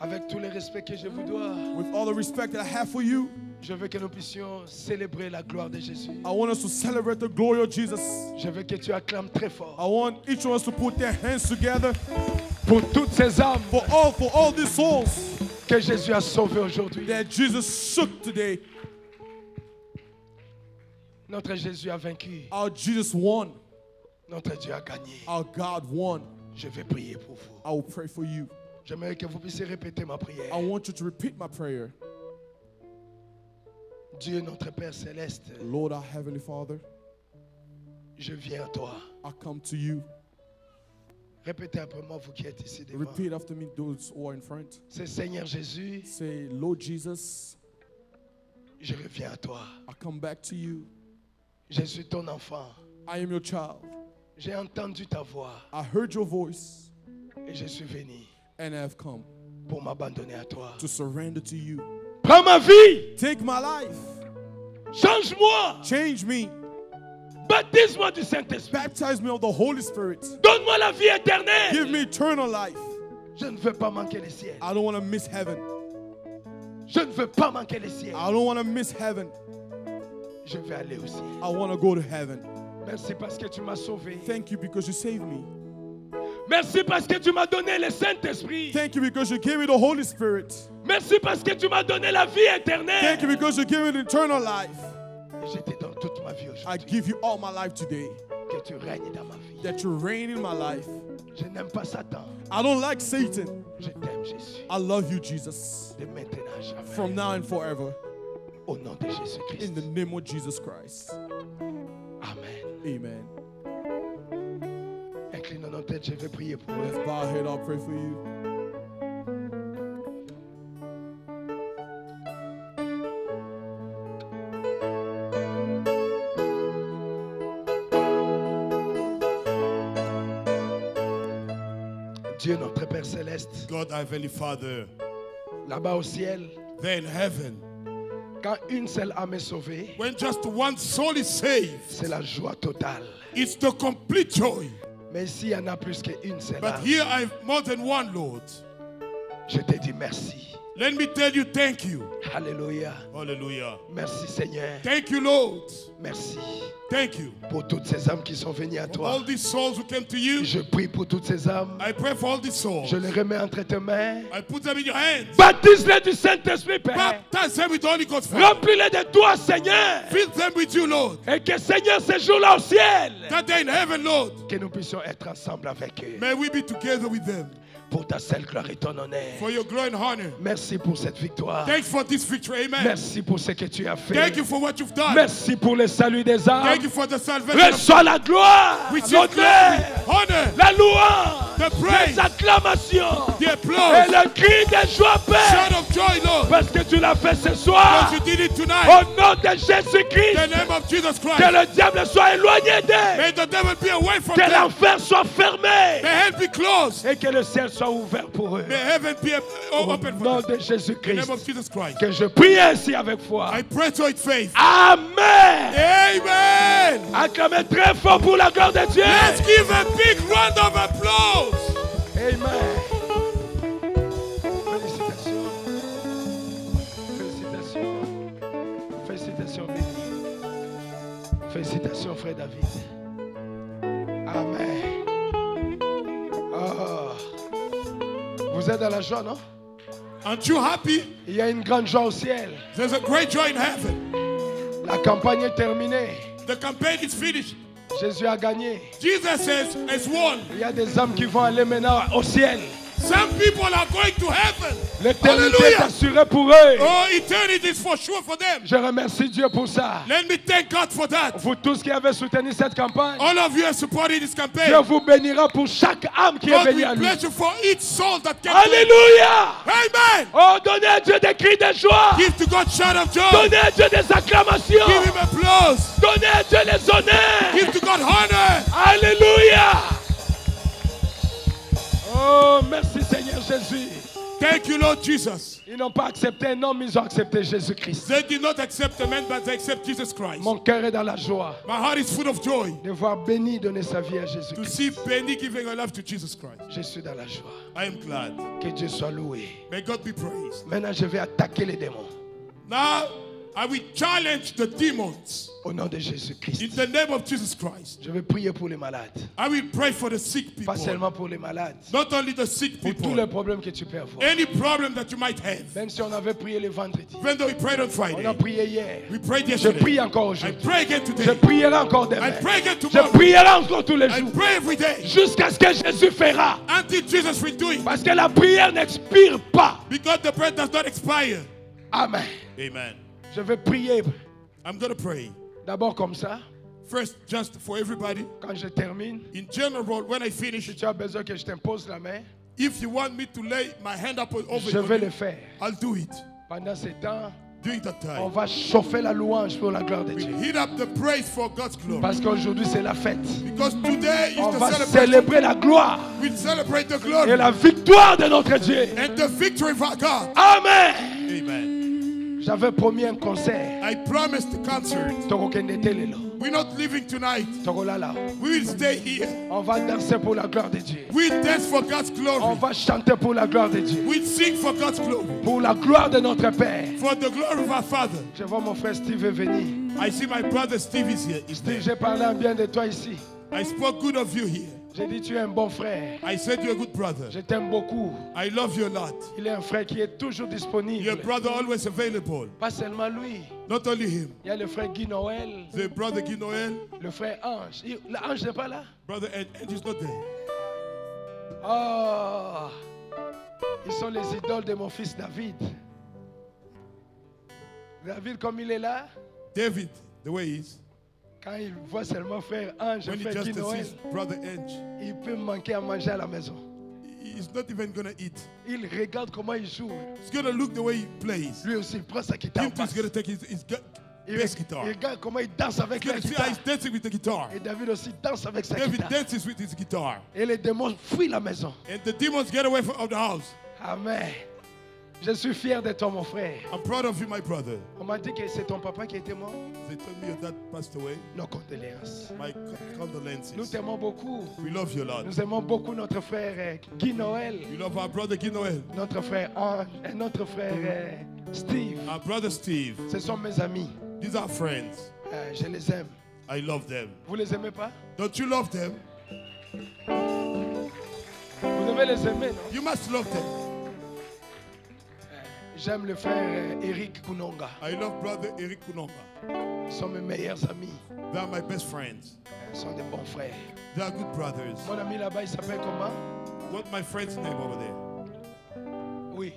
Avec tout le respect que je vous dois, With all the respect that I have for you, je veux que nous puissions célébrer la gloire de Jésus. I want us to celebrate the glory of Jesus. Je veux que tu acclames très fort I want each of us to put their hands together pour toutes ces âmes for all these souls que Jésus a sauvées aujourd'hui. that Jesus shook today. Notre Jésus a vaincu. Our Jesus won. Notre Dieu a gagné. Our God won. Je vais prier pour vous. I will pray for you. J'aimerais que vous puissiez répéter ma prière. I want you to repeat my prayer. Dieu notre Père Céleste, Lord, our Heavenly Father, je viens à toi. I come to you. Répétez après moi, vous qui êtes ici devant. Repeat after me, those who are in front. C'est Seigneur Jésus, Say, Lord Jesus, je reviens à toi. I come back to you. Je suis ton enfant. I am your child. J'ai entendu ta voix I heard your voice et je suis venu and I have come pour m'abandonner à toi. to surrender to you. Prends ma vie, Take my life. change-moi, Change me. baptise-moi du Saint-Esprit. Baptize me of the Holy Spirit. Donne-moi la vie éternelle. Give me eternal life. Je ne veux pas manquer le ciel. I don't want to miss heaven. Je ne veux pas manquer le ciel. I don't want to miss heaven. Je vais aller au ciel. I want to go to heaven. Merci parce que tu m'as sauvé. Thank you because you saved me. Merci parce que tu m'as donné le Saint-Esprit. Thank you because you gave me the Holy Spirit. Merci parce que tu m'as donné la vie éternelle. Thank you because you gave me the eternal life. Et je te donne toute ma vie I aujourd'hui. give you all my life today. Que tu règnes dans ma vie. That you reign in my life. Je n'aime pas Satan. I don't like Satan. Je t'aime, Jésus. I love you, Jesus. De maintenant à jamais. From now and forever. Au nom de Jésus-Christ. In the name of Jesus Christ. Amen. Amen. Inclinons nos têtes, je vais prier pour Let's eux. bow our head. I'll pray for you. Dieu notre Père Céleste, God, our Heavenly Father, là-bas au ciel, there in heaven, quand une seule âme est sauvée, when just one soul is saved, c'est la joie totale. it's the complete joy. Mais ici, il y en a plus qu'une seule But âme. here I have more than one, Lord. Je te dis merci. Let me tell you thank you. Alléluia. Hallelujah. Merci Seigneur. Thank you, Lord. Merci Thank you. pour toutes ces âmes qui sont venues à For toi. all these souls who came to you, Je prie pour toutes ces âmes. I pray for all these souls. Je les remets entre tes mains. I put them in your hands. Baptise-les du Saint-Esprit, Père. Baptize them with the Holy Ghost fire. Remplis-les de toi, Seigneur. Fill them with you, Lord. Et que Seigneur, ces jours-là au ciel, That day in heaven, Lord, que nous puissions être ensemble avec eux. may we be together with them. Pour ta seule gloire et ton honneur. For your glory and honor. Merci pour cette victoire. Thanks for this victory. Amen. Merci pour ce que tu as fait. Thank you for what you've done. Merci pour le salut des âmes. Thank you for the salvation of Reçois la gloire, Receive l'honneur, glory, honor, la louange, the praise, les acclamations the et applause, le cri de joie, Père. shout of joy, Lord. Parce que tu l'as fait ce soir. Because you did it tonight. Au nom de In Jésus-Christ, the name of Jesus que Christ. le diable soit éloigné d'eux. May the devil be away from Que them. l'enfer soit fermé. May hell be closed. Et que le ciel soit ouvert pour eux. May heaven be Au open nom for them. de In the name Jésus-Christ. of Jesus Christ. Que je prie ainsi avec foi. I pray to it faith. Amen. Amen. Acclamez très fort pour la gloire de Dieu. Let's give a big round of applause. Amen. Félicitations. Félicitations. Félicitations, béni. Félicitations, frère David. Amen. Oh. Vous êtes dans la joie, non? Aren't you happy? Il y a une grande joie au ciel. There's a great joy in heaven. La campagne est terminée. The campaign is finished. Jésus a gagné. Jesus has won. Il y a des âmes qui vont aller maintenant au ciel. Some people are going to heaven. L'éternité est Hallelujah. assurée pour eux. Oh, eternity is for sure for them. Je remercie Dieu pour ça. Let me thank God for that. Vous tous qui avez soutenu cette campagne, All of you are supporting this campaign. Dieu vous bénira pour chaque âme qui est God venue à will lui. bless you for each soul that came to you. Alléluia! Amen. Oh, donnez à Dieu des cris de joie. Give to God shout of joy. Donnez à Dieu des acclamations. Give him applause. Donnez à Dieu les honneurs. Give to God honor. Alléluia! Oh, merci Seigneur Jésus. Thank you, Lord Jesus. Ils n'ont pas accepté un homme, ils ont accepté Jésus-Christ. They did not accept a man, but they accept Jesus Christ. Mon cœur est dans la joie My heart is full of joy de voir Béni donner sa vie à to Jésus-Christ. see Benny giving her life to Jesus Christ. Je suis dans la joie. I am glad. Que Dieu soit loué. May God be praised. Maintenant, je vais attaquer les démons. Now, I will challenge the demons Au nom de Jésus-Christ. in the name of Jesus Christ. Je vais prier pour les malades. I will pray for the sick Pas people. seulement pour les malades. Not only the sick Pour tous people. les problèmes que tu peux avoir. Any problem that you might have. Même si on avait prié le vendredi. Even though we prayed on On Friday. a prié hier. We prayed Je yesterday. prie encore I aujourd'hui. pray again Je today. prierai encore demain. I pray again Je tomorrow. prierai encore tous les I jours. pray every day. Jusqu'à ce que Jésus fera. Until Jesus will do it. Parce que la prière n'expire pas. Because the prayer does not expire. Amen. Amen. Je vais prier I'm going to pray. d'abord comme ça. First, just for everybody. Quand je termine, In general, when I finish, si tu as besoin que je t'impose la main, if you want me to lay my hand up over je vais you, le faire. I'll do it. Pendant ce temps, During that on time, va chauffer la louange pour la gloire de we Dieu. heat up the praise for God's glory. Parce qu'aujourd'hui, c'est la fête. Because today is On the va celebration. célébrer la gloire We celebrate the et glory la victoire de notre Dieu. and the victory of our God. Amen. Amen. J'avais promis un concert. I promised the concert. Tokokende telelo. We're not leaving tonight. Tokolala. We will stay here. On va danser pour la gloire de Dieu. We dance for God's On glory. va chanter pour la gloire de Dieu. We sing for God's glory. Pour la gloire de notre Père. For the glory of our Father. Je vois mon frère Steve est venu. I see my brother Steve is here. Steve, j'ai parlé en bien de toi ici. I spoke good of you here. J'ai dit tu es un bon frère. I said you're a good brother. Je t'aime beaucoup. I love you a lot. Il est un frère qui est toujours Your disponible. brother always available. Pas seulement lui. Not only him. Il y a le frère Guy Noël, The brother Guy Noel. le frère Ange. L'Ange n'est pas là. Brother Ed is not there. Oh, ils sont les idoles de mon fils David. David, comme il est là, David, the way he is. quand il voit seulement frère Ange, When he frère Guy just Noël, sees brother Ange, il peut manquer à manger à la maison. he's not even gonna eat. Il regarde comment il joue. He's gonna look the way he plays. Lui aussi, il prend sa guitare. Him too is gonna take his bass guitar. Il regarde comment il danse avec He's la gonna see how guitare. he's dancing with the guitar. Et David aussi danse avec sa David guitare. dances with his guitar. Et les démons fuient la maison. And the demons get away from the house. Amen. Je suis fier de toi, mon frère. I'm proud of you, my brother. On m'a dit que c'est ton papa qui était mort. They told me your dad passed away. Nos condoléances. My condolences. Nous t'aimons beaucoup. We love you a lot. Nous aimons beaucoup notre frère Guy Noël, We love our brother Guy Noel. notre frère Anne et notre frère Steve. Our brother Steve. Ce sont mes amis. These are friends. Je les aime. I love them. Vous les aimez pas? Don't you love them? Vous devez les aimer, non? You must love them. J'aime le frère Eric Kunonga. I love brother Eric Kunonga. Ils sont mes meilleurs amis. They are my best friends. Ils sont des bons frères. They are good brothers. Mon ami là-bas, il s'appelle comment? What's my friend's name over there? Oui.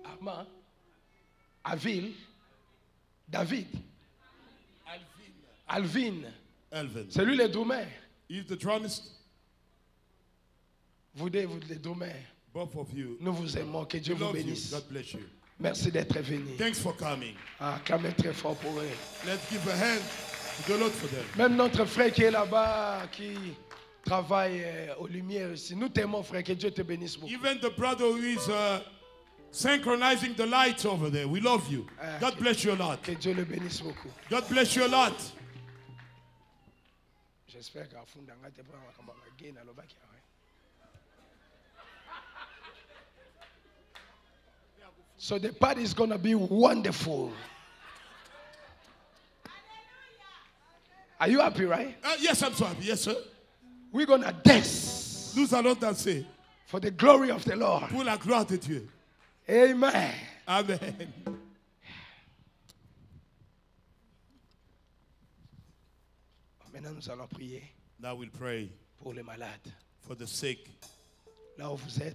Armand. Avil. David. Alvin. Elvin. C'est lui le drummer. He's the drummist. Vous les drummers. Both of you. Nous vous aimons. Que Dieu We vous love you. bénisse. God bless you. Merci d'être venu. Thanks for coming. Acclamez très fort pour eux. Let's give a hand to the Lord for them. Même notre frère qui est là-bas, qui travaille aux lumières ici. Nous t'aimons, frère. Que Dieu te bénisse beaucoup. Even the brother who is synchronizing the lights over there. We love you. God bless you a lot. Que Dieu le bénisse beaucoup. God bless you a lot. J'espère qu'à fond d'anga te prend comme un gain à l'obaki. So the party is gonna be wonderful. Are you happy, right? Yes, I'm so happy. Yes, sir. We're gonna dance Nous allons danser for the glory of the Lord. pour la gloire de Dieu. Amen. Amen. Maintenant, nous allons prier Now we'll pray pour les malades. for the sick. Là où vous êtes,